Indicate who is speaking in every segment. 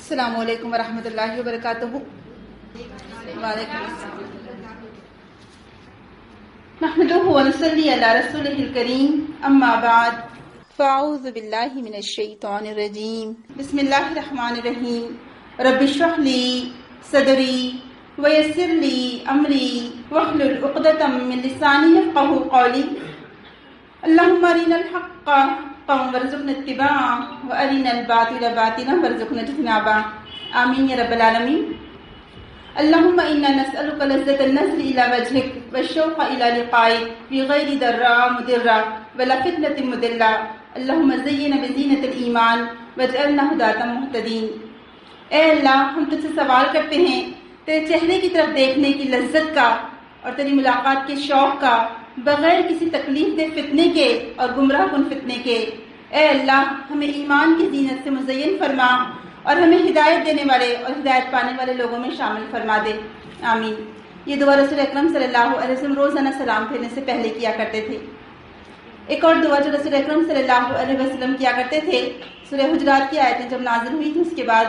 Speaker 1: السلام علیکم ورحمۃ اللہ وبرکاتہ. وعلیکم السلام. نحمده ونصلي على رسوله الكريم. اما بعد فاعوذ باللہ من الشیطان الرجیم. بسم اللہ الرحمن الرحیم. رب اشرح لي صدری ويسر لي امری واحلل عقدۃ من لسانی يفقهوا قولی. اللهم ارنا الحق حقا وارزقنا اتباعه وارنا الباطل باطلا وارزقنا اجتنابه. آمین یا رب العالمین. اللهم انا نسألك لذة النظر الى وجهك والشوق الى لقائك في غير ضراء مضرة ولا فتنة مضلة. اللهم زينا بزينة الایمان واجعلنا هداة مهتدين. اے اللہ، ہم تجھ سے سوال کرتے ہیں تیرے چہرے کی طرف دیکھنے کی لذت کا اور تیری ملاقات کے شوق کا، بغیر کسی تکلیف دہ فتنے کے اور گمراہ کن فتنے کے. اے اللہ، ہمیں ایمان کی زینت سے مزین فرما اور ہمیں ہدایت دینے والے اور ہدایت پانے والے لوگوں میں شامل فرما دے. آمین. یہ دعا رسول اکرم صلی اللہ علیہ وسلم روزانہ سلام پھیرنے سے پہلے کیا کرتے تھے. ایک اور دعا جو رسول اکرم صلی اللہ علیہ وسلم کیا کرتے تھے، سورہ حجرات کی آیتیں جب نازل ہوئی تھی اس کے بعد،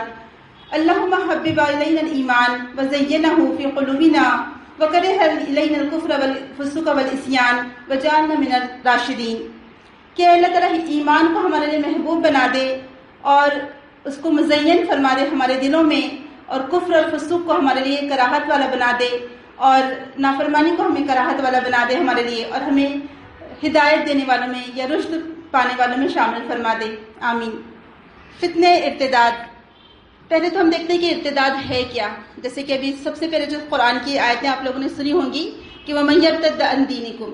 Speaker 1: اللہم حبب الینا الایمان وزینہ فی قلوبنا وکرہ الینا الکفر والفسوق والعصیان وجعلنا من الراشدین. کہ اللہ تعالیٰ ایمان کو ہمارے لیے محبوب بنا دے اور اس کو مزین فرما دے ہمارے دلوں میں، اور کفر اور فسوق کو ہمارے لیے کراہت والا بنا دے اور نافرمانی کو ہمیں کراہت والا بنا دے ہمارے لیے، اور ہمیں ہدایت دینے والوں میں یا رشد پانے والوں میں شامل فرما دے. آمین. فتنے ارتداد. پہلے تو ہم دیکھتے ہیں کہ ارتداد ہے کیا. جیسے کہ ابھی سب سے پہلے جو قرآن کی آیتیں آپ لوگوں نے سنی ہوں گی کہ وَمَن يَرْتَدَّ عَن دِينِكُمْ،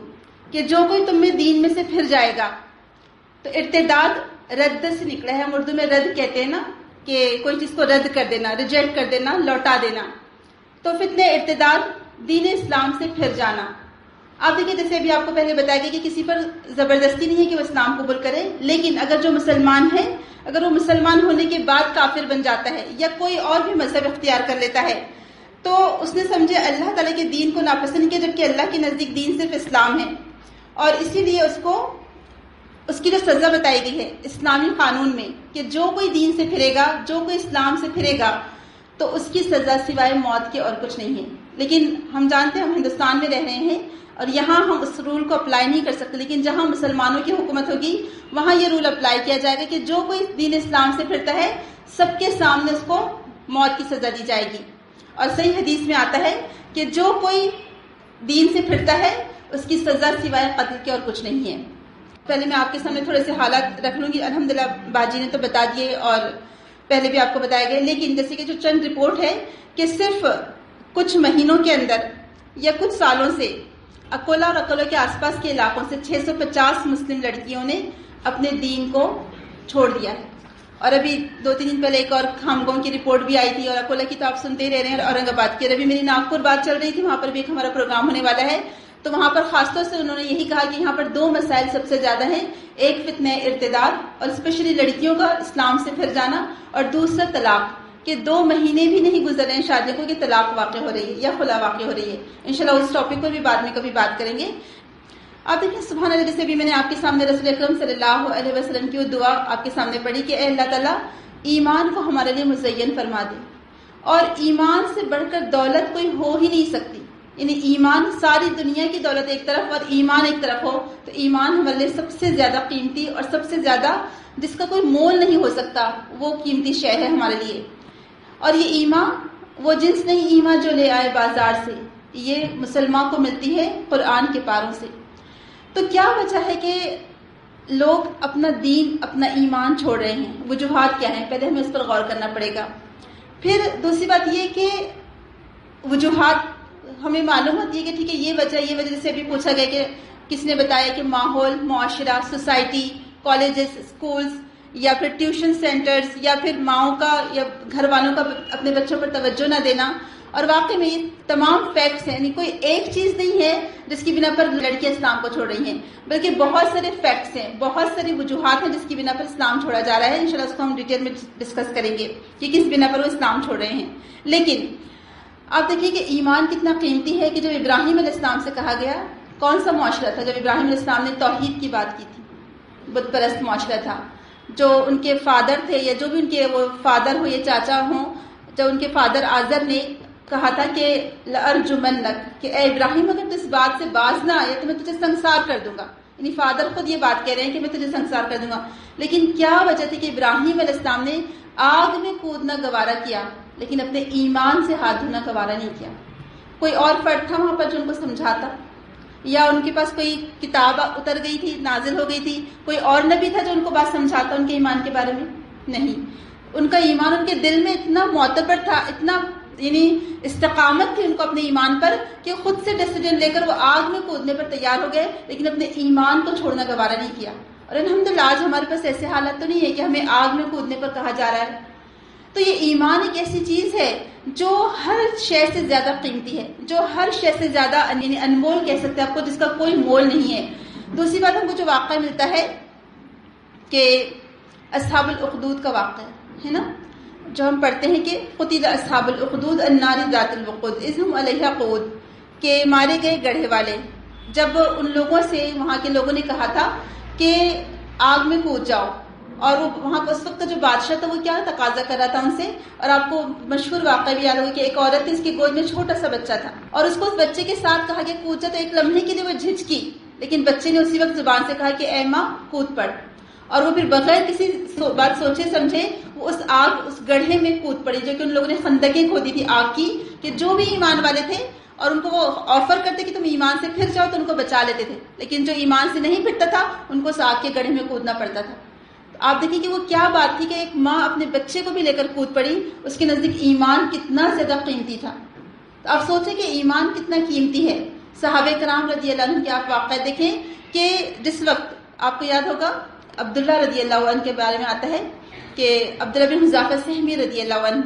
Speaker 1: کہ جو کوئی تم میں دین میں سے پھر جائے گا. تو ارتداد رد سے نکلا ہے. ہم اردو میں رد کہتے ہیں نا، کہ کوئی چیز کو رد کر دینا، ریجیکٹ کر دینا، لوٹا دینا. تو فتنے ارتداد دین اسلام سے پھر جانا. آپ دیکھیں جیسے ابھی آپ کو پہلے بتایا گیا کہ کسی پر زبردستی نہیں ہے کہ وہ اسلام قبول کرے، لیکن اگر جو مسلمان ہے، اگر وہ مسلمان ہونے کے بعد کافر بن جاتا ہے یا کوئی اور بھی مذہب اختیار کر لیتا ہے، تو اس نے سمجھے اللہ تعالیٰ کے دین کو ناپسند کیا، جبکہ اللہ کے نزدیک دین صرف اسلام ہے. اور اسی لیے اس کی جو سزا بتائی گئی ہے اسلامی قانون میں کہ جو کوئی دین سے پھرے گا، جو کوئی اسلام سے پھرے گا، تو اس کی سزا سوائے موت کے اور کچھ نہیں ہے. لیکن ہم جانتے ہیں ہم ہندوستان میں رہ رہے ہیں اور یہاں ہم اس رول کو اپلائی نہیں کر سکتے، لیکن جہاں مسلمانوں کی حکومت ہوگی وہاں یہ رول اپلائی کیا جائے گا کہ جو کوئی دین اسلام سے پھرتا ہے سب کے سامنے اس کو موت کی سزا دی جائے گی. اور صحیح حدیث میں آتا ہے کہ جو کوئی دین سے پھرتا ہے اس کی سزا سوائے قتل کے اور کچھ نہیں ہے. پہلے میں آپ کے سامنے تھوڑے سے حالات رکھ لوں گی. الحمدللہ باجی نے تو بتا دیے اور پہلے بھی آپ کو بتایا گیا، لیکن جیسے کہ جو چند رپورٹ ہے کہ صرف کچھ مہینوں کے اندر یا کچھ سالوں سے اکولا اور اکولا کے آس پاس کے علاقوں سے 650 مسلم لڑکیوں نے اپنے دین کو چھوڑ دیا ہے. اور ابھی 2-3 دن پہلے ایک اور ہانگ کانگ کی رپورٹ بھی آئی تھی، اور اکولا کی تو آپ سنتے ہی رہ رہے ہیں، اور اورنگ آباد کی. اور ابھی میری ناگپور بات چل رہی تھی، وہاں پر بھی ایک ہمارا پروگرام ہونے والا ہے. تو وہاں پر خاص طور سے انہوں نے یہی کہا کہ یہاں پر 2 مسائل سب سے زیادہ ہیں. ایک فتنہ ارتداد اور اسپیشلی لڑکیوں کا اسلام سے پھر جانا، اور دوسرا طلاق، کہ 2 مہینے بھی نہیں گزر رہے ہیں شادی کو کہ طلاق واقع ہو رہی ہے یا خلا واقع ہو رہی ہے. انشاءاللہ اس ٹاپک پر بھی بعد میں کبھی بات کریں گے. آپ دیکھیں سبحان اللہ، جیسے بھی میں نے آپ کے سامنے رسول اکرم صلی اللہ علیہ وسلم کی وہ دعا آپ کے سامنے پڑھی کہ اے اللہ تعالیٰ ایمان کو ہمارے لیے مزین فرما دے. اور ایمان سے بڑھ کر دولت کوئی ہو ہی نہیں سکتی. یعنی ایمان، ساری دنیا کی دولت ایک طرف اور ایمان ایک طرف ہو تو ایمان ہمارے لیے سب سے زیادہ قیمتی اور سب سے زیادہ جس کا کوئی مول نہیں ہو سکتا وہ قیمتی شے ہے ہمارے لیے. اور یہ ایمان وہ جنس نہیں ایمان جو لے آئے بازار سے، یہ مسلمان کو ملتی ہے قرآن کے پاروں سے. تو کیا وجہ ہے کہ لوگ اپنا دین، اپنا ایمان چھوڑ رہے ہیں؟ وجوہات کیا ہیں؟ پہلے ہمیں اس پر غور کرنا پڑے گا. پھر دوسری بات یہ کہ وجوہات ہمیں معلوم ہوتی ہے کہ ٹھیک ہے یہ وجہ جیسے ابھی پوچھا گیا کہ کس نے بتایا کہ ماحول، معاشرہ، سوسائٹی، کالجز، اسکولز یا پھر ٹیوشن سینٹرز یا پھر ماؤں کا یا گھر والوں کا اپنے بچوں پر توجہ نہ دینا. اور واقعی میں یہ تمام فیکٹس ہیں، یعنی کوئی ایک چیز نہیں ہے جس کی بنا پر لڑکیاں اسلام کو چھوڑ رہی ہیں، بلکہ بہت سارے فیکٹس ہیں، بہت ساری وجوہات ہیں جس کی بنا پر اسلام چھوڑا جا رہا ہے. انشاءاللہ اس کو ہم ڈیٹیل میں ڈسکس کریں گے کہ کس بنا پر وہ اسلام چھوڑ رہے ہیں. لیکن آپ دیکھیے کہ ایمان کتنا قیمتی ہے کہ جب ابراہیم علیہ السلام سے کہا گیا، کون سا معاشرہ تھا جب ابراہیم علیہ السلام نے توحید کی بت کی تھی؟ بت پرست معاشرہ تھا. جو ان کے فادر تھے یا جو بھی ان کے وہ فادر ہو یا چاچا ہوں، جب ان کے فادر آزر نے کہا تھا کہ لأرجمنک، کہ اے ابراہیم اگر تو اس بات سے باز نہ آیا تو میں تجھے سنگسار کر دوں گا. یعنی فادر خود یہ بات کہہ رہے ہیں کہ میں تجھے سنگسار کر دوں گا. لیکن کیا وجہ تھی کہ ابراہیم علیہ السلام نے آگ میں کودنا گوارا کیا لیکن اپنے ایمان سے ہاتھ دھونا گوارا نہیں کیا؟ کوئی اور فرد تھا وہاں پر جو ان کو سمجھاتا، یا ان کے پاس کوئی کتاب اتر گئی تھی، نازل ہو گئی تھی، کوئی اور نبی تھا جو ان کو بات سمجھاتا ان کے ایمان کے بارے میں؟ نہیں. ان کا ایمان ان کے دل میں اتنا معتبر تھا، اتنا یعنی استقامت تھی ان کو اپنے ایمان پر کہ خود سے ڈیسیجن لے کر وہ آگ میں کودنے پر تیار ہو گئے لیکن اپنے ایمان کو چھوڑنا گوارا نہیں کیا. اور الحمدللہ آج ہمارے پاس ایسے حالات تو نہیں ہے کہ ہمیں آگ میں کودنے پر کہا جا رہا ہے. تو یہ ایمان ایک ایسی چیز ہے جو ہر شے سے زیادہ قیمتی ہے، جو ہر شے سے زیادہ یعنی انمول کہہ سکتے ہیں آپ کو، جس کا کوئی مول نہیں ہے. دوسری بات ہم کو جو واقعہ ملتا ہے کہ اصحاب الاخدود کا واقعہ ہے نا، جو ہم پڑھتے ہیں کہ قتل اصحاب الاخدود النار ذات الوقود اذ هم علیہا قعود، کہ مارے گئے گڑھے والے. جب ان لوگوں سے وہاں کے لوگوں نے کہا تھا کہ آگ میں کود جاؤ، اور وہ وہاں اس وقت کا جو بادشاہ تھا وہ کیا تقاضا کر رہا تھا ان سے. اور آپ کو مشہور واقعہ بھی یاد ہوگا کہ ایک عورت تھی، اس کی گود میں چھوٹا سا بچہ تھا اور اس کو اس بچے کے ساتھ کہا کہ کود جا. تو ایک لمحے کے لیے وہ جھجکی لیکن بچے نے اسی وقت زبان سے کہا کہ اے ماں کود پڑ، اور وہ پھر بغیر کسی بات سوچے سمجھے وہ اس آگ اس گڑھے میں کود پڑی جو کہ ان لوگوں نے خندقیں کھودی تھی آگ کی، کہ جو بھی ایمان والے تھے اور ان کو وہ آفر کرتے کہ تم ایمان سے پھر جاؤ تو ان کو بچا لیتے تھے، لیکن جو ایمان سے نہیں پھرتا تھا ان کو اس آگ کے گڑھے میں کودنا پڑتا تھا. آپ دیکھیں کہ وہ کیا بات تھی کہ ایک ماں اپنے بچے کو بھی لے کر کود پڑی، اس کے نزدیک ایمان کتنا زیادہ قیمتی تھا. تو آپ سوچیں کہ ایمان کتنا قیمتی ہے. صحابہ کرام رضی اللہ عنہ کے آپ واقعہ دیکھیں کہ جس وقت آپ کو یاد ہوگا عبداللہ رضی اللہ عنہ کے بارے میں آتا ہے کہ عبداللہ بن حذافہ سہمی رضی اللہ عنہ،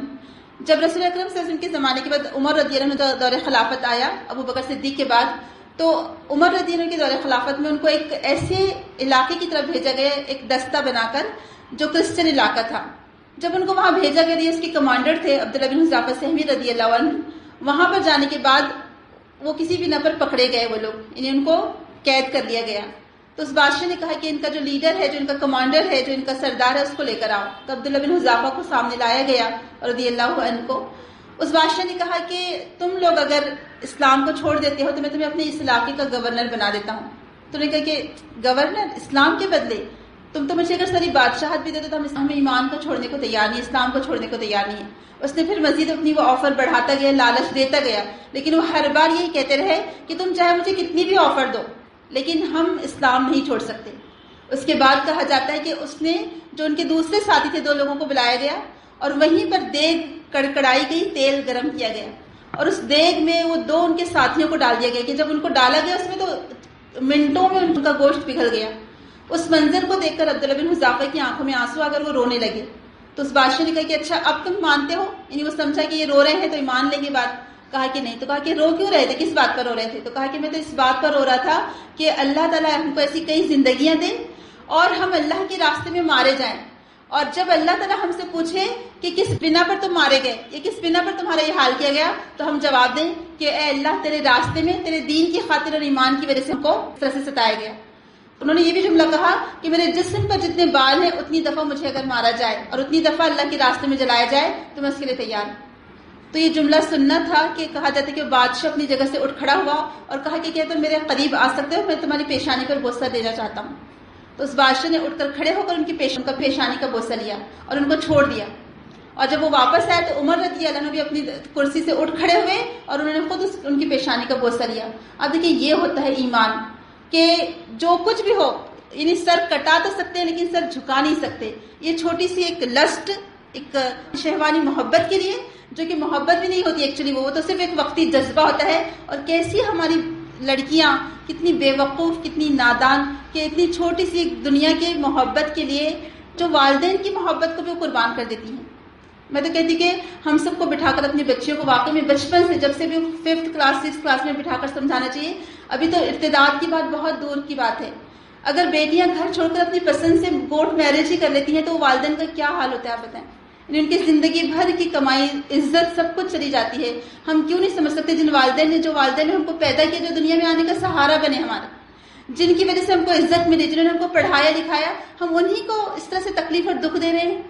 Speaker 1: جب رسول اکرم صلی اللہ علیہ وسلم کے زمانے کے بعد عمر رضی اللہ عنہ دور خلافت آیا ابو بکر صدیق کے بعد، تو عمر رضی اللہ عنہ کے دور خلافت میں ان کو ایک ایسے علاقے کی طرف بھیجا گیا، ایک دستہ بنا کر جو کرسچن علاقہ تھا. جب ان کو وہاں بھیجا گیا، اس کے کمانڈر تھے عبداللہ بن حذافہ سہمی رضی اللہ عنہ. وہاں پر جانے کے بعد وہ کسی بھی نفر پکڑے گئے، وہ لوگ یعنی ان کو قید کر لیا گیا. تو اس بادشاہ نے کہا کہ ان کا جو لیڈر ہے، جو ان کا کمانڈر ہے، جو ان کا سردار ہے، اس کو لے کر آؤ. تو عبداللہ بن حذافہ کو سامنے لایا گیا رضی اللہ عنہ کو. اس بادشاہ نے کہا کہ تم لوگ اگر اسلام کو چھوڑ دیتے ہو تو میں تمہیں اپنے اس علاقے کا گورنر بنا دیتا ہوں. تو نے کہا کہ گورنر اسلام کے بدلے؟ تم تو مجھے اگر ساری بادشاہت بھی دے دو تو ہم ایمان کو چھوڑنے کو تیار نہیں، اسلام کو چھوڑنے کو تیار نہیں ہے. اس نے پھر مزید اپنی وہ آفر بڑھاتا گیا، لالچ دیتا گیا، لیکن وہ ہر بار یہی کہتے رہے کہ تم چاہے مجھے کتنی بھی آفر دو لیکن ہم اسلام نہیں چھوڑ سکتے. اس کے بعد کہا جاتا ہے کہ اس نے جو ان کے دوسرے ساتھی تھے 2 لوگوں کو بلایا گیا اور وہیں پر دیگ کڑکڑائی گئی، تیل گرم کیا گیا اور اس دیگ میں وہ 2 ان کے ساتھیوں کو ڈال دیا گیا کہ جب ان کو ڈالا گیا اس میں تو منٹوں میں ان کا گوشت پگھل گیا. اس منظر کو دیکھ کر عبداللہ بن حذافہ کی آنکھوں میں آنسو آ کر وہ رونے لگے. تو اس بادشاہ نے کہا کہ اچھا اب تم مانتے ہو؟ یعنی وہ سمجھا کہ یہ رو رہے ہیں تو مان لیں گے بات. کہا کہ نہیں. تو کہا کہ رو کیوں رہے تھے، کس بات پر رو رہے تھے؟ تو کہا کہ میں تو اس بات پر رو رہا تھا کہ اللہ تعالیٰ ہم کو ایسی کئی زندگیاں دیں اور ہم اللہ کے راستے میں مارے جائیں، اور جب اللہ تعالیٰ ہم سے پوچھے کہ کس بنا پر تم مارے گئے یا کس بنا پر تمہارا یہ حال کیا گیا، تو ہم جواب دیں کہ اے اللہ تیرے راستے میں تیرے دین کی خاطر اور ایمان کی وجہ سے ہم کو اس طرح سے ستایا گیا. انہوں نے یہ بھی جملہ کہا کہ میرے جسم پر جتنے بال ہیں اتنی دفعہ مجھے اگر مارا جائے اور اتنی دفعہ اللہ کے راستے میں جلایا جائے تو میں اس کے لیے تیار ہوں. تو یہ جملہ سننا تھا کہ کہا جاتا ہے کہ بادشاہ اپنی جگہ سے اٹھ کھڑا ہوا اور کہا کہ کیا تم میرے قریب آ سکتے ہو، میں تمہاری پیشانی پر بوسہ دینا چاہتا ہوں. تو اس بادشاہ نے اٹھ کر کھڑے ہو کر ان کی پیشانی کا بوسہ لیا اور ان کو چھوڑ دیا. اور جب وہ واپس آئے تو عمر رضی اللہ عنہ بھی اپنی کرسی سے اٹھ کھڑے ہوئے اور انہوں نے خود ان کی پیشانی کا بوسہ لیا. اب دیکھیں یہ ہوتا ہے ایمان کہ جو کچھ بھی ہو، یعنی سر کٹا تو سکتے ہیں لیکن سر جھکا نہیں سکتے. یہ چھوٹی سی ایک لسٹ، ایک شہوانی محبت کے لیے، جو کہ محبت بھی نہیں ہوتی ایکچولی، وہ تو صرف ایک وقتی جذبہ ہوتا ہے. اور کیسی ہماری لڑکیاں کتنی بے وقوف، کتنی نادان کہ اتنی چھوٹی سی دنیا کے محبت کے لیے جو والدین کی محبت کو بھی قربان کر دیتی ہیں. میں تو کہتی کہ ہم سب کو بٹھا کر اپنی بچیوں کو واقعی میں بچپن سے، جب سے بھی 5th کلاس 6th کلاس میں بٹھا کر سمجھانا چاہیے. ابھی تو ارتداد کی بات بہت دور کی بات ہے. اگر بیٹیاں گھر چھوڑ کر اپنی پسند سے کورٹ میرج ہی کر لیتی ہیں تو والدین کا کیا حال ہوتا ہے آپ بتائیں. ان کی زندگی بھر کی کمائی، عزت، سب کچھ چلی جاتی ہے. ہم کیوں نہیں سمجھ سکتے جو والدین نے ہم کو پیدا کیا، جو دنیا میں آنے کا سہارا بنے ہمارا، جن کی وجہ سے ہم کو عزت ملی، جنہوں نے ہم کو پڑھایا لکھایا، ہم انہی کو اس طرح سے تکلیف اور دکھ دے رہے ہیں.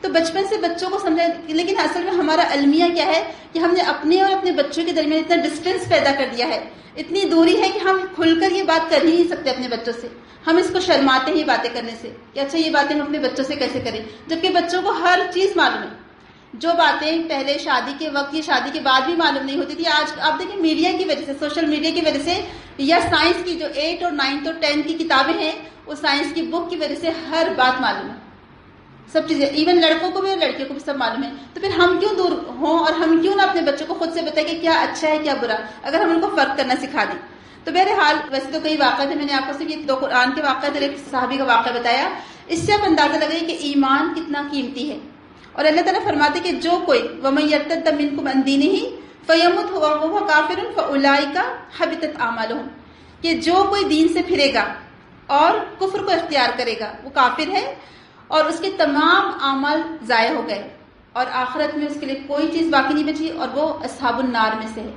Speaker 1: تو بچپن سے بچوں کو سمجھا. لیکن اصل میں ہمارا المیہ کیا ہے کہ ہم نے اپنے اور اپنے بچوں کے درمیان اتنا ڈسٹینس پیدا کر دیا ہے، اتنی دوری ہے کہ ہم کھل کر یہ بات کر ہی نہیں سکتے اپنے بچوں سے. ہم اس کو شرماتے ہیں باتیں کرنے سے کہ اچھا یہ باتیں ہم اپنے بچوں سے کیسے کریں، جبکہ بچوں کو ہر چیز معلوم ہے. جو باتیں پہلے شادی کے وقت یا شادی کے بعد بھی معلوم نہیں ہوتی تھی، آج آپ دیکھیں میڈیا کی وجہ سے، سوشل میڈیا کی وجہ سے، یا سائنس کی جو 8 اور 9 اور 10 کی کتابیں ہیں، وہ سائنس کی بک کی وجہ سے ہر بات معلوم ہے، سب چیزیں. ایون لڑکوں کو بھی اور لڑکیوں کو بھی سب معلوم ہے. تو پھر ہم کیوں دور ہوں اور ہم کیوں نہ اپنے بچوں کو خود سے بتائیں کہ کیا اچھا ہے کیا برا، اگر ہم ان کو فرق کرنا سکھا دیں. تو بہرحال ویسے تو کئی واقعات ہیں، میں نے آپ کو صرف یہ 2 قرآن کے واقعات اور ایک صحابی کا واقعہ بتایا. اس سے آپ اندازہ لگائیں کہ ایمان کتنا قیمتی ہے. اور اللہ تعالیٰ فرماتے کہ جو کوئی وَمَن يَرْتَدَّ مِنْكُمْ عَنْ دِينِهِ فَيَمُتْ وَهُوَ كَافِرٌ فَأُولَٰئِكَ حَبِطَتْ أَعْمَالُهُمْ، کہ جو کوئی دین سے پھرے گا اور کفر کو اختیار کرے گا وہ کافر ہے اور اس کے تمام اعمال ضائع ہو گئے اور آخرت میں اس کے لیے کوئی چیز باقی نہیں بچی اور وہ اصحاب النار میں سے ہے.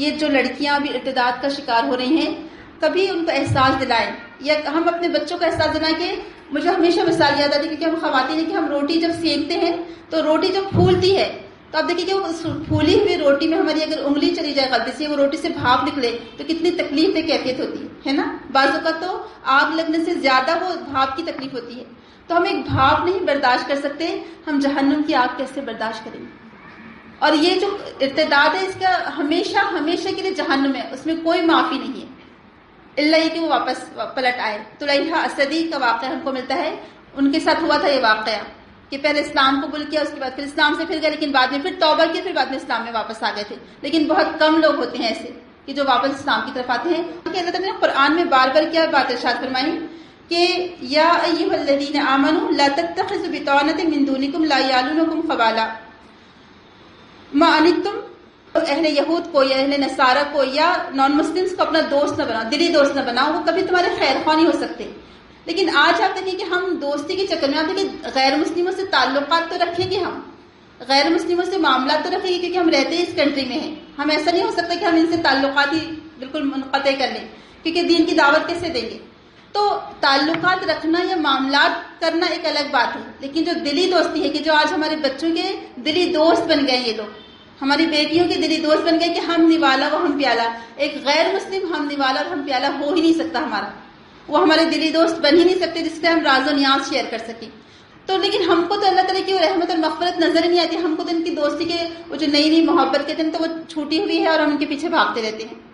Speaker 1: یہ جو لڑکیاں بھی ارتداد کا شکار ہو رہی ہیں، کبھی ان کو احساس دلائیں یا ہم اپنے بچوں کو احساس دلائیں. کہ مجھے ہمیشہ مثال یاد آتی ہے کہ ہم خواتین ہیں کہ ہم روٹی جب سینکتے ہیں تو روٹی جب پھولتی ہے تو آپ دیکھیں کہ اس پھولی ہوئی روٹی میں ہماری اگر انگلی چلی جائے غلطی سے، وہ روٹی سے بھاپ نکلے تو کتنی تکلیف دہ کیفیت ہوتی ہے نا. بعض اوقات تو آگ لگنے سے زیادہ وہ بھاپ کی تکلیف ہوتی ہے. تو ہم ایک بھاپ نہیں برداشت کر سکتے، ہم جہنم کی آگ کیسے برداشت کریں گے؟ اور یہ جو ارتداد ہے اس کا ہمیشہ ہمیشہ کے لیے جہنم ہے، اس میں کوئی معافی نہیں ہے اللہ یہ کہ وہ واپس پلٹ آئے. طلحہ اسدی کا واقعہ ہم کو ملتا ہے، ان کے ساتھ ہوا تھا یہ واقعہ کہ پہلے اسلام قبول کیا، اس کے بعد پھر اسلام سے پھر گئے، لیکن بعد میں پھر توبہ کی، پھر بعد میں اسلام میں واپس آ گئے تھے. لیکن بہت کم لوگ ہوتے ہیں ایسے کہ جو واپس اسلام کی طرف آتے ہیں. کہ اللہ تعالیٰ نے قرآن میں بار بار کیا بات ارشاد فرمائی کہ یا ایھا الذین آمنوا لا تتخذوا بطانۃ من دونکم لا یعلونکم خبالا ما عنتم، اہل یہود کو یا اہل نصارہ کو یا نان مسلمس کو اپنا دوست نہ بناؤ، دلی دوست نہ بناؤ، وہ کبھی تمہارے خیر خواہ نہیں ہو سکتے. لیکن آج آپ دیکھیں کہ ہم دوستی کے چکر میں آتے کہ غیر مسلموں سے تعلقات تو رکھیں گے، ہم غیر مسلموں سے معاملات تو رکھیں گے کیونکہ ہم رہتے ہیں اس کنٹری میں ہیں. ہم ایسا نہیں ہو سکتا کہ ہم ان سے تعلقات ہی بالکل منقطع کر لیں، کیونکہ دین کی دعوت کیسے دیں گے. تو تعلقات رکھنا یا معاملات کرنا ایک الگ بات ہے، لیکن جو دلی دوستی ہے کہ جو آج ہمارے بچوں کے دلی دوست بن گئے، یہ لوگ ہماری بیٹیوں کے دلی دوست بن گئے کہ ہم نوالا وہ ہم پیالہ. ایک غیر مسلم ہم نوالا اور ہم پیالہ ہو ہی نہیں سکتا ہمارا، وہ ہمارے دلی دوست بن ہی نہیں سکتے جس سے ہم راز و نیاز شیئر کر سکیں. تو لیکن ہم کو تو اللہ تعالیٰ کی رحمت اور مغفرت نظر ہی نہیں آتی. ہم کو تو ان کی دوستی کے وہ جو نئی نئی محبت کہتے ہیں تو وہ چھوٹی ہوئی ہے اور ہم ان کے پیچھے بھاگتے رہتے ہیں.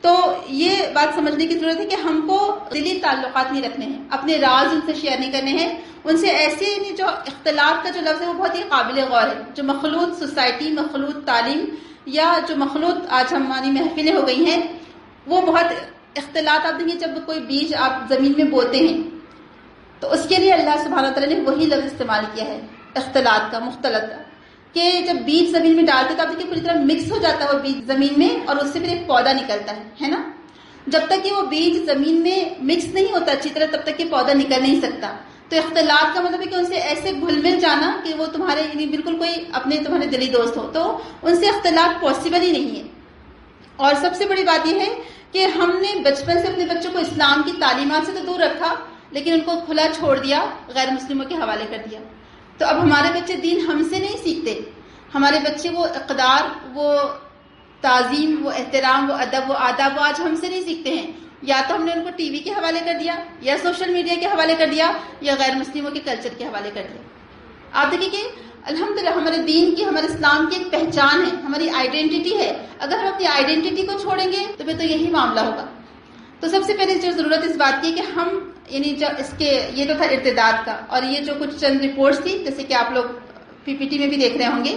Speaker 1: تو یہ بات سمجھنے کی ضرورت ہے کہ ہم کو دلی تعلقات نہیں رکھنے ہیں، اپنے راز ان سے شیئر نہیں کرنے ہیں. ان سے ایسے جو اختلاف کا جو لفظ ہے وہ بہت ہی قابل غور ہے. جو مخلوط سوسائٹی، مخلوط تعلیم یا جو مخلوط آج ہماری محفلیں ہو گئی ہیں، وہ بہت اختلاط. آپ دیکھیں جب کوئی بیج آپ زمین میں بوتے ہیں تو اس کے لیے اللہ سبحانہ وتعالیٰ نے وہی لفظ استعمال کیا ہے اختلاط کا، مختلط کا، کہ جب بیج زمین میں ڈالتے تو آپ دیکھیں پوری طرح مکس ہو جاتا ہے وہ بیج زمین میں اور اس سے پھر ایک پودا نکلتا ہے نا. جب تک کہ وہ بیج زمین میں مکس نہیں ہوتا اچھی طرح تب تک کہ پودا نکل نہیں سکتا. تو اختلاط کا مطلب ہے کہ ان سے ایسے گھل مل جانا کہ وہ تمہارے یعنی بالکل کوئی اپنے تمہارے دلی دوست ہو، تو ان سے اختلاط پاسبل ہی نہیں ہے. اور سب سے بڑی بات یہ ہے کہ ہم نے بچپن سے اپنے بچوں کو اسلام کی تعلیمات سے تو دور رکھا، لیکن ان کو کھلا چھوڑ دیا، غیر مسلموں کے حوالے کر دیا. تو اب ہمارے بچے دین ہم سے نہیں سیکھتے، ہمارے بچے وہ اقدار، وہ تعظیم، وہ احترام، وہ ادب، وہ آداب وہ آج ہم سے نہیں سیکھتے ہیں. یا تو ہم نے ان کو ٹی وی کے حوالے کر دیا، یا سوشل میڈیا کے حوالے کر دیا، یا غیر مسلموں کے کلچر کے حوالے کر دیا. آپ دیکھیں کہ الحمدللہ ہمارے دین کی، ہمارے اسلام کی ایک پہچان ہے، ہماری آئیڈینٹی ہے. اگر ہم اپنی آئیڈینٹی کو چھوڑیں گے تو پھر تو یہی معاملہ ہوگا. تو سب سے پہلے جو ضرورت اس بات کی کہ ہم یعنی جو اس کے یہ تو تھا ارتداد کا، اور یہ جو کچھ چند رپورٹس تھی جیسے کہ آپ لوگ پی پی ٹی میں بھی دیکھ رہے ہوں گے،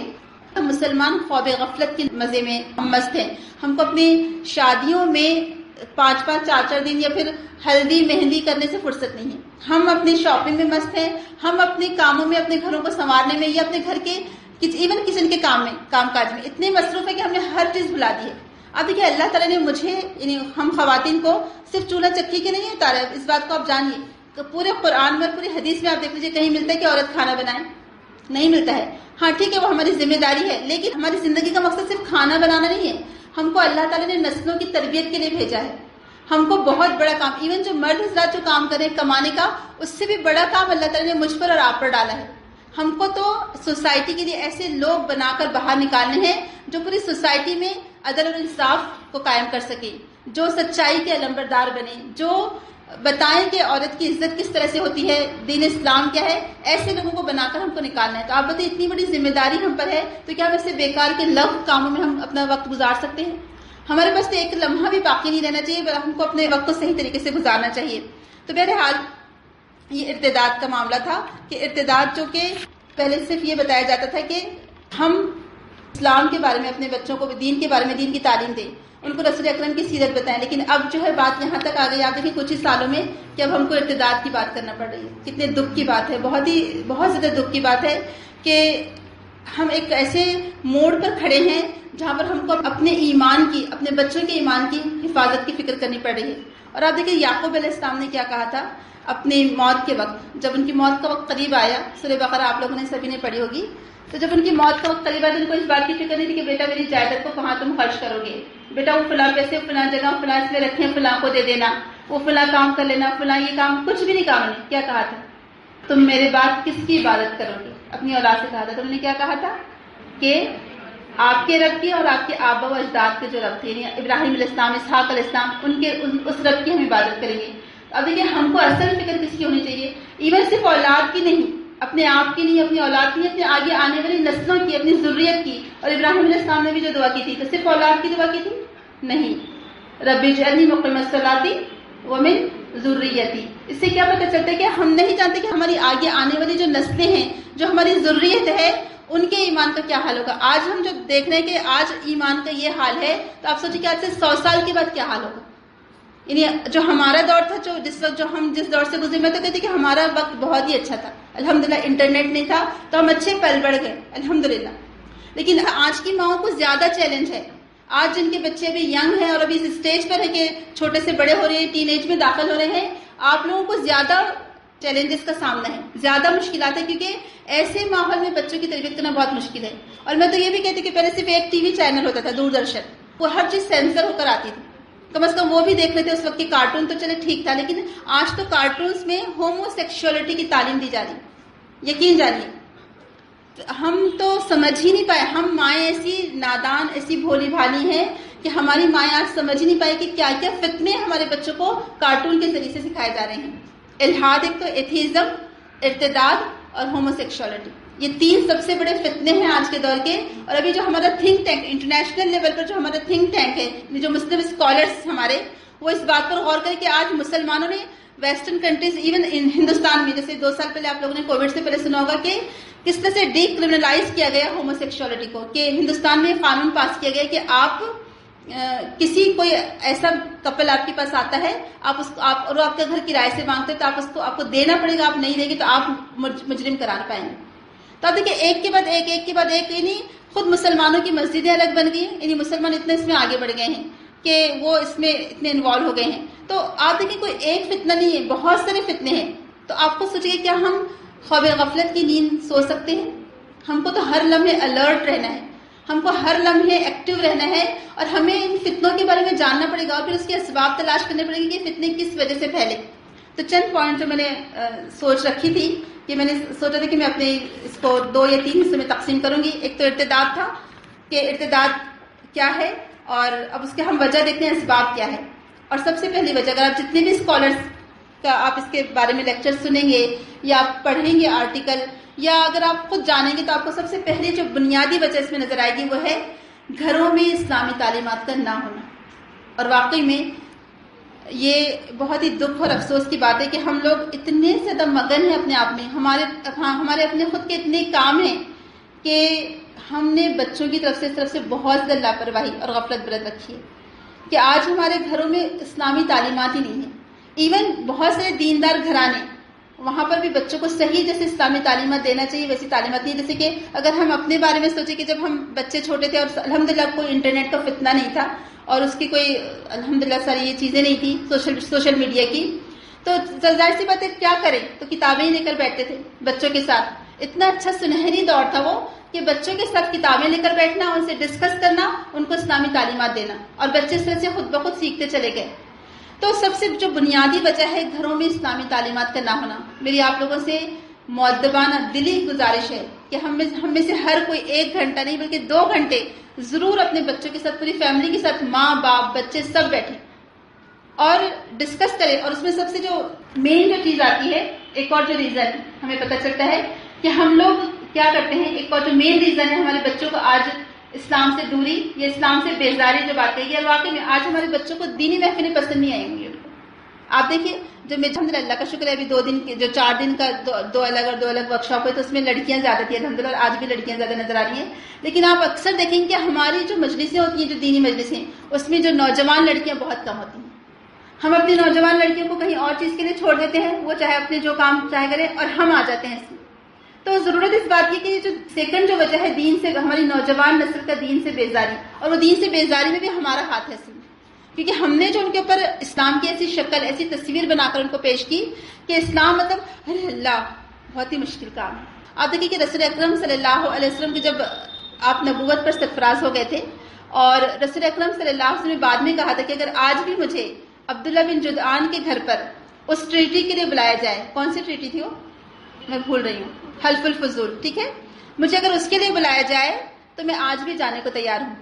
Speaker 1: مسلمان خواب غفلت کے مزے میں ہم مست ہیں. ہم کو اپنی شادیوں میں 5-5 4-4 دن یا پھر ہلدی مہندی کرنے سے فرصت نہیں ہے. ہم اپنی شاپنگ میں مست ہیں، ہم اپنے کاموں میں، اپنے گھروں کو سنوارنے میں یا اپنے گھر کے ایون کچن کے کام میں، کام کاج میں اتنے مصروف ہیں کہ ہم نے ہر چیز بھلا دی ہے. اب دیکھیے اللہ تعالیٰ نے مجھے یعنی ہم خواتین کو صرف چولہا چکی کے نہیں اتارا ہے. اس بات کو آپ جانیے کہ پورے قرآن میں، پوری حدیث میں آپ دیکھ لیجیے کہیں ملتا ہے کہ عورت کھانا بنائے؟ نہیں ملتا ہے. ہاں ٹھیک ہے وہ ہماری ذمہ داری ہے، لیکن ہماری زندگی کا مقصد صرف کھانا بنانا نہیں ہے. ہم کو اللہ تعالیٰ نے نسلوں کی تربیت کے لیے بھیجا ہے. ہم کو بہت بڑا کام، ایون جو مرد حضرات جو کام کریں کمانے کا، اس سے بھی بڑا کام اللہ تعالیٰ نے مجھ پر اور آپ پر ڈالا ہے. ہم کو تو سوسائٹی کے لیے ایسے لوگ بنا کر باہر نکالنے ہیں جو پوری سوسائٹی میں عدل اور انصاف کو قائم کر سکے، جو سچائی کے علمبردار بنے، جو بتائیں کہ عورت کی عزت کس طرح سے ہوتی ہے، دین اسلام کیا ہے. ایسے لوگوں کو بنا کر ہم کو نکالنا ہے. تو آپ بتائیں اتنی بڑی ذمہ داری ہم پر ہے، تو کیا ہم ایسے بیکار کے لغو کاموں میں ہم اپنا وقت گزار سکتے ہیں؟ ہمارے پاس تو ایک لمحہ بھی باقی نہیں رہنا چاہیے، ہم کو اپنے وقت کو صحیح طریقے سے گزارنا چاہیے. تو بہرحال یہ ارتداد کا معاملہ تھا کہ ارتداد جو کہ پہلے صرف یہ بتایا جاتا تھا کہ ہم اسلام کے بارے میں اپنے بچوں کو دین کے بارے میں دین کی تعلیم دیں، ان کو رسول اکرم کی سیرت بتائیں. لیکن اب جو ہے بات یہاں تک آ گئی، آپ دیکھیں کچھ ہی سالوں میں کہ اب ہم کو ارتداد کی بات کرنا پڑ رہی ہے. کتنے دکھ کی بات ہے، بہت زیادہ دکھ کی بات ہے کہ ہم ایک ایسے موڑ پر کھڑے ہیں جہاں پر ہم کو اپنے ایمان کی، اپنے بچوں کے ایمان کی حفاظت کی فکر کرنی پڑ رہی ہے. اور آپ دیکھیں یعقوب علیہ السلام نے کیا کہا تھا اپنی موت کے وقت، جب ان کی موت کا وقت قریب آیا. سورہ بقرہ آپ لوگوں نے سبھی نے پڑھی ہوگی. تو جب ان کی موت کا وقت قریب آیا تو ان کو اس بات کی فکر نہیں تھی کہ بیٹا میری جائیداد کو کہاں تم خرچ کرو گے، بیٹا وہ فلاں پیسے فلاں جگہ فلاں اس میں رکھیں، فلاں کو دے دینا، وہ فلاں کام کر لینا، فلاں یہ کام. کچھ بھی نہیں کہا. انہوں نے کیا کہا تھا؟ تم میرے بعد کس کی عبادت کرو گے؟ اپنی اولاد سے کہا تھا. تو انہوں نے کیا کہا تھا کہ آپ کے رب کی اور آپ کے آبا و اجداد کے جو رب تھے، یعنی ابراہیم علیہ السلام، اسحاق علیہ السلام، ان کے اس رب کی ہم عبادت کریں گے. اب دیکھیے ہم کو اصل فکر کس کی ہونی چاہیے؟ ایون صرف اولاد کی نہیں، اپنے آپ کی نہیں، اپنی اولاد کی نہیں، اپنے آگے آنے والی نسلوں کی، اپنی ذریت کی. اور ابراہیم علیہ السلام نے بھی جو دعا کی تھی تو صرف اولاد کی دعا کی تھی؟ نہیں. رب اجعلنی مقیم الصلاۃ ومن ذریتی. اس سے کیا پتہ چلتا ہے کہ ہم نہیں جانتے کہ ہماری آگے آنے والی جو نسلیں ہیں، جو ہماری ذریت ہے، ان کے ایمان کا کیا حال ہوگا. آج ہم جو دیکھ رہے ہیں کہ آج ایمان کا یہ حال ہے، تو آپ سوچیں کہ آج سے 100 سال کے بعد کیا حال ہوگا. یعنی جو ہمارا دور تھا، جو جس دور سے گزرے، میں تو کہتی کہ ہمارا وقت بہت ہی اچھا تھا. الحمدللہ انٹرنیٹ نہیں تھا تو ہم اچھے پل بڑھ گئے الحمدللہ. لیکن آج کی ماؤں کو زیادہ چیلنج ہے. آج جن کے بچے ابھی ینگ ہیں اور ابھی اس اسٹیج پر ہے کہ چھوٹے سے بڑے ہو رہے ہیں، ٹین ایج میں داخل ہو رہے ہیں، آپ لوگوں کو زیادہ چیلنجز کا سامنا ہے، زیادہ مشکلات ہیں، کیونکہ ایسے ماحول میں بچوں کی تربیت کرنا بہت مشکل ہے. اور میں تو یہ بھی کہتی کہ پہلے صرف ایک ٹی وی چینل ہوتا تھا، دوردرشن، وہ ہر چیز سینسر ہو کر آتی تھی. کم از کم وہ بھی دیکھ لیتے. اس وقت کے کارٹون تو چلے ٹھیک تھا، لیکن آج تو کارٹونز میں ہومو سیکشولیٹی کی تعلیم دی جا رہی. یقین جانیے ہم تو سمجھ ہی نہیں پائے. ہم مائیں ایسی نادان، ایسی بھولی بھالی ہیں کہ ہماری مائیں آج سمجھ ہی نہیں پائے کہ کیا کیا فتنے ہمارے بچوں کو کارٹون کے ذریعے سے سکھائے جا رہے ہیں. الحاد، ایک تو ایتھیزم، ارتداد اور ہومو سیکشولیٹی، یہ 3 سب سے بڑے فتنے ہیں آج کے دور کے. اور ابھی جو ہمارا تھنک ٹینک، انٹرنیشنل لیول پر جو ہمارا تھنک ٹینک ہے، جو مسلم اسکالرس ہمارے، وہ اس بات پر غور کریں کہ آج مسلمانوں نے ویسٹرن کنٹریز، ایون ہندوستان میں، جیسے 2 سال پہلے آپ لوگوں نے کووڈ سے پہلے سنا ہوگا کہ کس طرح سے ڈی کرمنلائز کیا گیا ہومو سیکشولیٹی کو، کہ ہندوستان میں قانون پاس کیا گیا کہ آپ کسی کوئی ایسا کپل آپ کے پاس آتا ہے، آپ اور آپ کا گھر کرائے سے مانگتے تو آپ کو دینا پڑے گا. آپ نہیں دیں گے تو آپ مجرم قرار پائیں گے. تو آپ دیکھیں ایک کے بعد ایک، یعنی خود مسلمانوں کی مسجدیں الگ بن گئی ہیں. یعنی مسلمان اتنے اس میں آگے بڑھ گئے ہیں کہ وہ اس میں اتنے انوالو ہو گئے ہیں. تو آپ دیکھیں کوئی ایک فتنہ نہیں ہے، بہت سارے فتنے ہیں. تو آپ کو سوچیے کیا ہم خواب غفلت کی نیند سو سکتے ہیں؟ ہم کو تو ہر لمحے الرٹ رہنا ہے، ہم کو ہر لمحے ایکٹیو رہنا ہے، اور ہمیں ان فتنوں کے بارے میں جاننا پڑے گا اور پھر اس کے اسباب تلاش کرنے پڑیں گے کہ فتنے کس وجہ سے پھیلے. تو چند پوائنٹ جو میں نے سوچ رکھی تھی کہ میں نے سوچا تھا کہ میں اپنے اس کو 2 یا 3 حصوں میں تقسیم کروں گی. ایک تو ارتداد تھا کہ ارتداد کیا ہے، اور اب اس کے ہم وجہ دیکھتے ہیں اسباب کیا ہے. اور سب سے پہلی وجہ، اگر آپ جتنے بھی اسکالرس کا آپ اس کے بارے میں لیکچر سنیں گے یا آپ پڑھیں گے آرٹیکل، یا اگر آپ خود جانیں گے، تو آپ کو سب سے پہلی جو بنیادی وجہ اس میں نظر آئے گی وہ ہے گھروں میں اسلامی تعلیمات کا نہ ہونا. اور واقعی میں یہ بہت ہی دکھ اور افسوس کی بات ہے کہ ہم لوگ اتنے زیادہ مگن ہیں اپنے آپ میں، ہمارے اپنے خود کے اتنے کام ہیں کہ ہم نے بچوں کی طرف سے بہت زیادہ لاپرواہی اور غفلت برت رکھی ہے کہ آج ہمارے گھروں میں اسلامی تعلیمات ہی نہیں ہیں. ایون بہت سے دیندار گھرانے، وہاں پر بھی بچوں کو صحیح جیسے اسلامی تعلیمات دینا چاہیے ویسی تعلیمات نہیں. جیسے کہ اگر ہم اپنے بارے میں سوچیں کہ جب ہم بچے چھوٹے تھے اور الحمدللہ کوئی انٹرنیٹ کا فتنہ نہیں تھا اور اس کی کوئی الحمدللہ ساری یہ چیزیں نہیں تھی سوشل میڈیا کی، تو ظاہر سی بات ہے کیا کریں، تو کتابیں ہی لے کر بیٹھتے تھے بچوں کے ساتھ. اتنا اچھا سنہری دور تھا وہ کہ بچوں کے ساتھ کتابیں لے کر بیٹھنا، ان سے ڈسکس کرنا، ان کو اسلامی تعلیمات دینا، اور بچے اس طرح سے خود بخود سیکھتے چلے گئے. تو سب سے جو بنیادی وجہ ہے گھروں میں اسلامی تعلیمات کا نہ ہونا. میری آپ لوگوں سے مؤدبانہ دلی گزارش ہے کہ ہم میں سے ہر کوئی 1 گھنٹہ نہیں بلکہ 2 گھنٹے ضرور اپنے بچوں کے ساتھ، پوری فیملی کے ساتھ، ماں باپ بچے سب بیٹھیں اور ڈسکس کریں. اور اس میں سب سے جو مین جو چیز آتی ہے، ایک اور جو ریزن ہمیں پتہ چلتا ہے کہ ہم لوگ کیا کرتے ہیں، ایک اور جو مین ریزن ہے ہمارے بچوں کو آج اسلام سے دوری یا اسلام سے بیزاری جو بات کہی ہے، اور واقعی میں آج ہمارے بچوں کو دینی محفلیں پسند نہیں آئیں گی. آپ دیکھیے جو میں الحمد للہ اللہ کا شکر ہے ابھی 2 دن کے جو 4 دن کا دو الگ ورک شاپ ہے تو اس میں لڑکیاں زیادہ تھیں الحمد للہ، آج بھی لڑکیاں زیادہ نظر آ رہی ہیں. لیکن آپ اکثر دیکھیں گے کہ ہماری جو مجلسیں ہوتی ہیں، جو دینی مجلسیں، اس میں جو نوجوان لڑکیاں بہت کم ہوتی ہیں. ہم اپنی نوجوان لڑکیوں کو کہیں اور چیز کے لیے چھوڑ دیتے ہیں، وہ چاہے اپنے جو کام چاہے کریں اور ہم آ جاتے ہیں اس میں. تو ضرورت اس بات کی کہ یہ جو سیکنڈ جو وجہ ہے دین سے، ہماری نوجوان نسل کا دین سے بیزاری، اور وہ دین سے بیزاری میں بھی ہمارا ہاتھ ہے، کیونکہ ہم نے جو ان کے اوپر اسلام کی ایسی شکل، ایسی تصویر بنا کر ان کو پیش کی کہ اسلام مطلب ارے اللہ بہت ہی مشکل کام ہے. آپ دیکھیے کہ رسول اکرم صلی اللہ علیہ وسلم کے جب آپ نبوت پر سرفراز ہو گئے تھے اور رسول اکرم صلی اللہ علیہ وسلم نے بعد میں کہا تھا کہ اگر آج بھی مجھے عبداللہ بن جدعان کے گھر پر اس ٹریٹی کے لیے بلایا جائے، کون سی ٹریٹی تھی وہ میں بھول رہی ہوں، حلف الفضول، ٹھیک ہے، مجھے اگر اس کے لیے بلایا جائے تو میں آج بھی جانے کو تیار ہوں.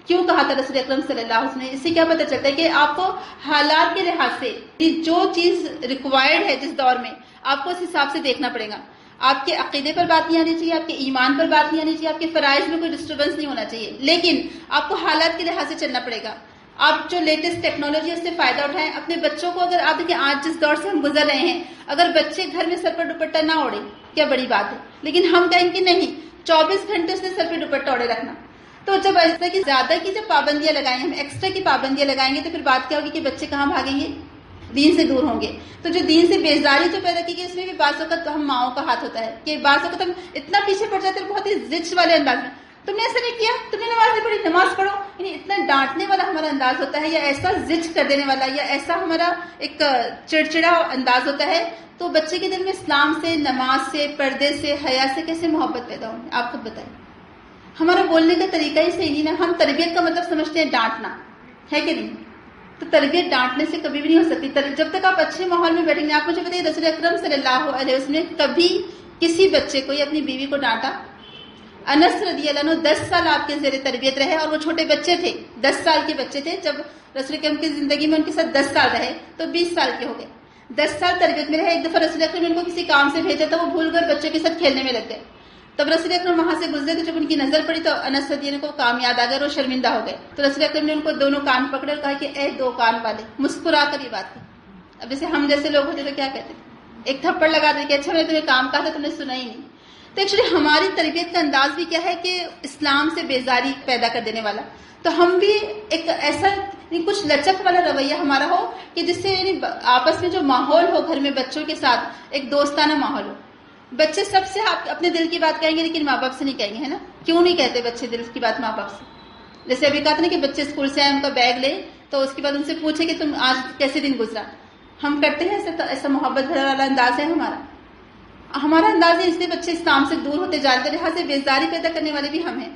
Speaker 1: کیوں کہا تھا رسول اکرم صلی اللہ علیہ وسلم نے؟ اس سے کیا پتہ چلتا ہے کہ آپ کو حالات کے لحاظ سے جو چیز ریکوائرڈ ہے جس دور میں، آپ کو اس حساب سے دیکھنا پڑے گا. آپ کے عقیدے پر بات نہیں آنی چاہیے، آپ کے ایمان پر بات نہیں آنی چاہیے، آپ کے فرائض میں کوئی ڈسٹربنس نہیں ہونا چاہیے، لیکن آپ کو حالات کے لحاظ سے چلنا پڑے گا. آپ جو لیٹسٹ ٹیکنالوجی اس سے فائدہ اٹھائیں. اپنے بچوں کو اگر آپ دیکھیں آج جس دور سے ہم گزر رہے ہیں، اگر بچے گھر میں سر پر دوپٹہ نہ اوڑے کیا بڑی بات ہے، لیکن ہم کہیں کہ نہیں 24 گھنٹے اس نے سر پہ دوپٹہ اوڑے رکھنا. تو جب ایسا کی زیادہ کی جب پابندیاں لگائیں، ہم ایکسٹرا کی پابندیاں لگائیں گے تو پھر بات کیا ہوگی کہ بچے کہاں بھاگیں گے، دین سے دور ہوں گے. تو جو دین سے بیزاری جو پیدا کی گئی اس میں بھی بعض اوقات تو ہم ماؤں کا ہاتھ ہوتا ہے کہ بعض اوقات ہم اتنا پیچھے پڑ جاتے ہیں بہت ہی زج والے انداز میں، تم نے ایسا نہیں کیا، تم نے نماز نہیں پڑھی، نماز پڑھو. یعنی اتنا ڈانٹنے والا ہمارا انداز ہوتا ہے، یا ایسا زج کر دینے والا، یا ایسا ہمارا ایک چڑچڑا انداز ہوتا ہے. تو بچے کے دل میں اسلام سے، نماز سے، پردے سے، حیا سے کیسے محبت پیدا ہوگی؟ آپ خود بتائیں. ہمارا بولنے کا طریقہ ہی صحیح نہیں نا. ہم تربیت کا مطلب سمجھتے ہیں ڈانٹنا، ہے کہ نہیں؟ تو تربیت ڈانٹنے سے کبھی بھی نہیں ہو سکتی. جب تک آپ اچھے ماحول میں بیٹھیں گے. آپ مجھے بتائیے رسول اکرم صلی اللہ علیہ وسلم نے کبھی کسی بچے کو یا اپنی بیوی کو ڈانٹا؟ انس رضی اللہ عنہ 10 سال آپ کے زیر تربیت رہے اور وہ چھوٹے بچے تھے، 10 سال کے بچے تھے. جب رسول اکرم کی زندگی میں ان کے ساتھ 10 سال رہے تو 20 سال کے ہو گئے. 10 سال تربیت میں رہے. ایک دفعہ رسول اکرم نے ان کو کسی کام سے بھیجا تھا، وہ بھول کر بچوں کے ساتھ کھیلنے میں لگ گئے. تب رسول اکرم وہاں سے گزرے تو جب ان کی نظر پڑی تو انس رضی اللہ عنہ کو کام یاد آ گیا اور وہ شرمندہ ہو گئے. تو رسول اکرم نے ان کو دونوں کان پکڑے اور کہا کہ اے 2 کان والے، مسکرا کر یہ بات کی. اب جیسے ہم جیسے لوگ ہوتے تو کیا کہتے ہیں، ایک تھپڑ لگا دے کہ اچھا میں نے تمہیں کام کہا تھا تم نے سنا ہی نہیں. تو ایکچولی ہماری تربیت کا انداز بھی کیا ہے کہ اسلام سے بیزاری پیدا کر دینے والا. تو ہم بھی ایک ایسا کچھ لچک والا رویہ ہمارا ہو کہ جس سے یعنی آپس میں جو ماحول ہو گھر میں بچوں کے ساتھ ایک دوستانہ ماحول ہو. بچے سب سے آپ اپنے دل کی بات کہیں گے لیکن ماں باپ سے نہیں کہیں گے، ہے نا؟ کیوں نہیں کہتے بچے دل کی بات ماں باپ سے؟ جیسے ابھی کہا تھا نا کہ بچے اسکول سے آئے، ان کا بیگ لے تو اس کے بعد ان سے پوچھے کہ تم آج کیسے دن گزرا. ہم کرتے ہیں ایسا محبت بھرا والا انداز ہے ہمارا انداز ہے. اس لیے بچے اسلام سے دور ہوتے جا رہے ہیں، لہٰذا بیزاری پیدا کرنے والے بھی ہم ہیں.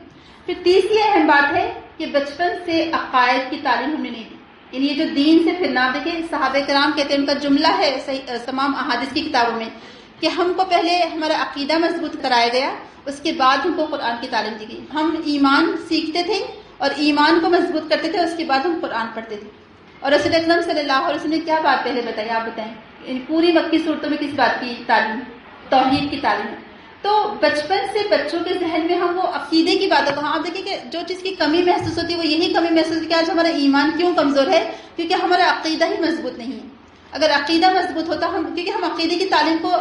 Speaker 1: پھر تیسری اہم بات ہے کہ بچپن سے عقائد کی تعلیم ہم نے نہیں دی. یعنی یہ جو دین سے پھرنا، دیکھیں صحابہ کرام کہتے ہیں، ان کا جملہ ہے تمام احادیث کی کتابوں میں کہ ہم کو پہلے ہمارا عقیدہ مضبوط کرایا گیا، اس کے بعد ہم کو قرآن کی تعلیم دی گئی. ہم ایمان سیکھتے تھے اور ایمان کو مضبوط کرتے تھے، اس کے بعد ہم قرآن پڑھتے تھے. اور رسول اکرم صلی اللہ علیہ وسلم نے کیا بات پہلے بتائی؟ آپ بتائیں. پوری مکی صورتوں میں کس بات کی تعلیم؟ توحید کی تعلیم ہے. تو بچپن سے بچوں کے ذہن میں ہم وہ عقیدے کی باتوں کو، آپ دیکھیں کہ جو چیز کی کمی محسوس ہوتی ہے وہ یہی کمی محسوس ہوتی ہے کہ آج ہمارا ایمان کیوں کمزور ہے؟ کیونکہ ہمارا عقیدہ ہی مضبوط نہیں ہے. اگر عقیدہ مضبوط ہوتا، کیونکہ ہم عقیدے کی تعلیم کو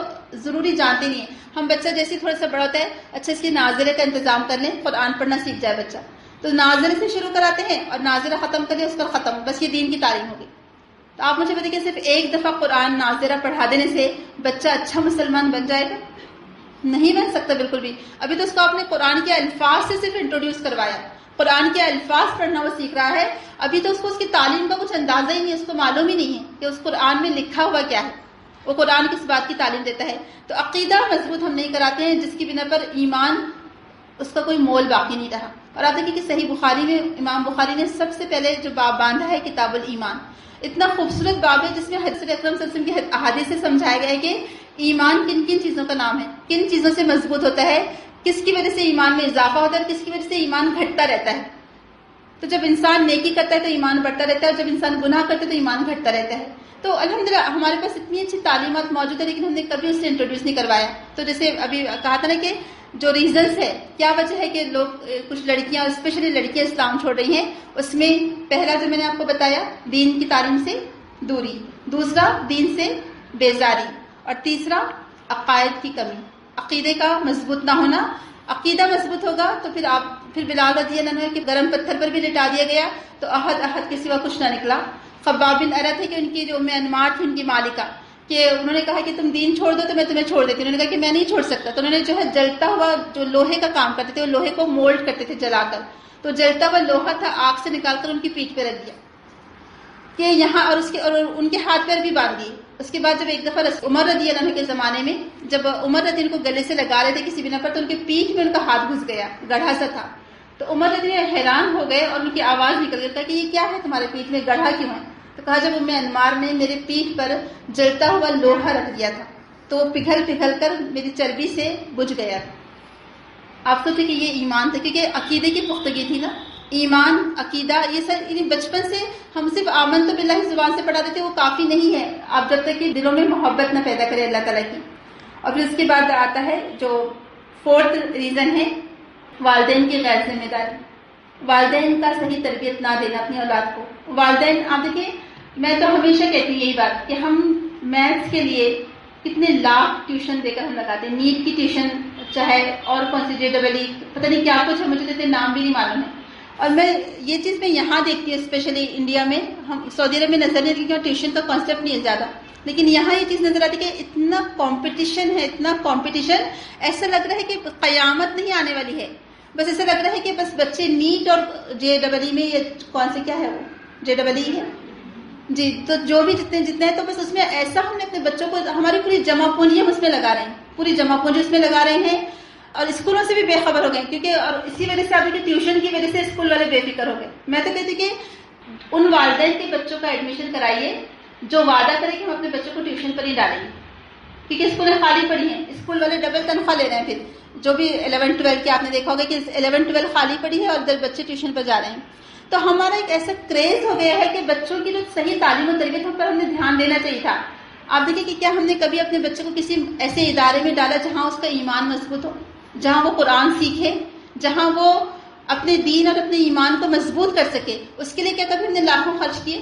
Speaker 1: ضروری جانتے نہیں ہیں. ہم بچہ جیسے تھوڑا سا بڑا ہوتا ہے، اچھا اس کی ناظرے کا انتظام کر لیں، قرآن پڑھنا سیکھ جائے بچہ، تو ناظرے سے شروع کراتے ہیں اور ناظرہ ختم کر لیں، اس پر ختم، بس یہ دین کی تعلیم ہوگی. تو آپ مجھے بتائیے کہ صرف ایک دفعہ قرآن ناظرہ پڑھا دینے سے بچہ اچھا مسلمان بن جائے گا؟ نہیں بن سکتا بالکل بھی. ابھی تو اس کو آپ نے قرآن کے الفاظ سے صرف انٹروڈیوس کروایا، قرآن کے الفاظ پڑھنا وہ سیکھ رہا ہے. ابھی تو اس کو اس کی تعلیم کا کچھ اندازہ ہی نہیں ہے، اس کو معلوم ہی نہیں ہے کہ اس قرآن میں لکھا ہوا کیا ہے، وہ قرآن کس بات کی تعلیم دیتا ہے. تو عقیدہ مضبوط ہم نہیں کراتے ہیں، جس کی بنا پر ایمان اس کا کوئی مول باقی نہیں رہا. اور آپ دیکھیں کہ صحیح بخاری میں امام بخاری نے سب سے پہلے جو باب باندھا ہے کتاب الایمان، اتنا خوبصورت باب ہے جس میں حضرت اکرم صلی اللہ علیہ وسلم کی احادیث سے سمجھایا گیا ہے کہ ایمان کن کن چیزوں کا نام ہے، کن چیزوں سے مضبوط ہوتا ہے، کس کی وجہ سے ایمان میں اضافہ ہوتا ہے اور کس کی وجہ سے ایمان گھٹتا رہتا ہے. تو جب انسان نیکی کرتا ہے تو ایمان بڑھتا رہتا ہے، اور جب انسان گناہ کرتا ہے تو ایمان گھٹتا رہتا ہے. تو الحمدللہ ہمارے پاس اتنی اچھی تعلیمات موجود ہے، لیکن ہم نے کبھی اسے انٹروڈیوس نہیں کروایا. تو جیسے ابھی کہا تھا نا کہ جو ریزنس ہے، کیا وجہ ہے کہ لوگ کچھ لڑکیاں اسپیشلی لڑکیاں اسلام چھوڑ رہی ہیں، اس میں پہلا جو میں نے آپ کو بتایا دین کی تعلیم سے دوری، دوسرا دین سے بیزاری، اور تیسرا عقائد کی کمی، عقیدے کا مضبوط نہ ہونا. عقیدہ مضبوط ہوگا تو پھر بلال رضی اللہ عنہ کے گرم پتھر پر بھی لٹا دیا گیا تو احد احد کے سوا کچھ نہ نکلا. خباب بن ارت ہے کہ ان کی جو ام انمار تھی ان کی مالکہ، کہ انہوں نے کہا کہ تم دین چھوڑ دو تو میں تمہیں چھوڑ دیتی ہوں. انہوں نے کہا کہ میں نہیں چھوڑ سکتا. تو انہوں نے جو ہے جلتا ہوا جو لوہے کا کام کرتے تھے وہ لوہے کو مولڈ کرتے تھے جلا کر، تو جلتا ہوا لوہا تھا آگ سے نکال کر ان کی پیٹھ پہ رکھ دیا کہ یہاں، اور ان کے ہاتھ پیر بھی باندھ دیے. اس کے بعد جب ایک دفعہ عمر رضی اللہ عنہ کے زمانے میں جب عمر رضی اللہ کو گلے سے لگا رہے تھے کسی بنا پر، تو ان کے پیٹھ میں ان کا ہاتھ گھس گیا، گڑھا سا تھا. تو عمر رضی اللہ حیران ہو گئے اور ان کی آواز نکل گئی کہ یہ کیا ہے تمہارے پیٹھ میں گڑھا کیوں ہے؟ تو کہا جب ام انمار نے میرے پیٹھ پر جلتا ہوا لوہا رکھ دیا تھا تو وہ پگھل پگھل کر میری چربی سے بجھ گیا. آپ سوچیں کہ یہ ایمان تھا، کیونکہ عقیدے کی پختگی تھی نا. ایمان، عقیدہ، یہ سب یعنی بچپن سے ہم صرف آمنت باللہ زبان سے پڑھا دیتے وہ کافی نہیں ہے، آپ جب تک کہ دلوں میں محبت نہ پیدا کرے اللہ تعالیٰ کی. اور پھر اس کے بعد آتا ہے جو 4th ریزن ہے والدین کی غیر ذمہ داری، والدین کا صحیح تربیت نہ دینا اپنی اولاد کو. والدین، آپ دیکھیں میں تو ہمیشہ کہتی ہوں یہی بات کہ ہم میتھس کے لیے کتنے لاکھ ٹیوشن دے کر ہم لگاتے ہیں، نیٹ کی ٹیوشن چاہے اور کون سی JEE پتہ نہیں کیا کچھ ہے، مجھے تو اتنے نام بھی نہیں معلوم ہے. اور میں یہ چیز میں یہاں دیکھتی ہوں اسپیشلی انڈیا میں، ہم سعودی عرب میں نظر نہیں آتی کیونکہ ٹیوشن کا کانسیپٹ نہیں ہے زیادہ، لیکن یہاں یہ چیز نظر آتی کہ اتنا کمپٹیشن ہے، اتنا کمپٹیشن، ایسا لگ رہا ہے کہ قیامت نہیں آنے والی ہے. بس ایسا لگ رہا ہے کہ بس بچے نیٹ اور JEE میں، یہ کون سے کیا ہے وہ JEE ہے جی، تو جو بھی جتنے ہیں تو بس اس میں ایسا ہم نے اپنے بچوں کو، ہماری پوری جمع پونجی ہم اس میں لگا رہے ہیں، پوری جمع پونجی اس میں لگا رہے ہیں. اور اسکولوں سے بھی بے خبر ہو گئے، کیونکہ اور اسی وجہ سے آپ ٹیوشن کی وجہ سے اسکول والے بے فکر ہو گئے. میں تو کہتی کہ ان والدین کے بچوں کا ایڈمیشن کرائیے جو وعدہ کرے کہ ہم اپنے بچوں کو ٹیوشن پر ہی ڈالیں گے، کیونکہ اسکولیں خالی پڑی ہیں، اسکول والے ڈبل تنخواہ لے رہے ہیں. پھر جو بھی 11-12 کی آپ نے دیکھا ہوگا کہ 11-12 خالی پڑی ہے اور ادھر بچے ٹیوشن پر جا رہے ہیں. تو ہمارا ایک ایسا کریز ہو گیا ہے کہ بچوں کی جو صحیح تعلیم و تربیت پر ہم نے دھیان دینا چاہیے تھا. آپ دیکھیں کہ کیا ہم نے کبھی اپنے بچے کو کسی ایسے ادارے میں ڈالا جہاں اس کا ایمان مضبوط ہو، جہاں وہ قرآن سیکھے، جہاں وہ اپنے دین اور اپنے ایمان کو مضبوط کر سکے. اس کے لیے کیا کبھی ہم نے لاکھوں خرچ کیے؟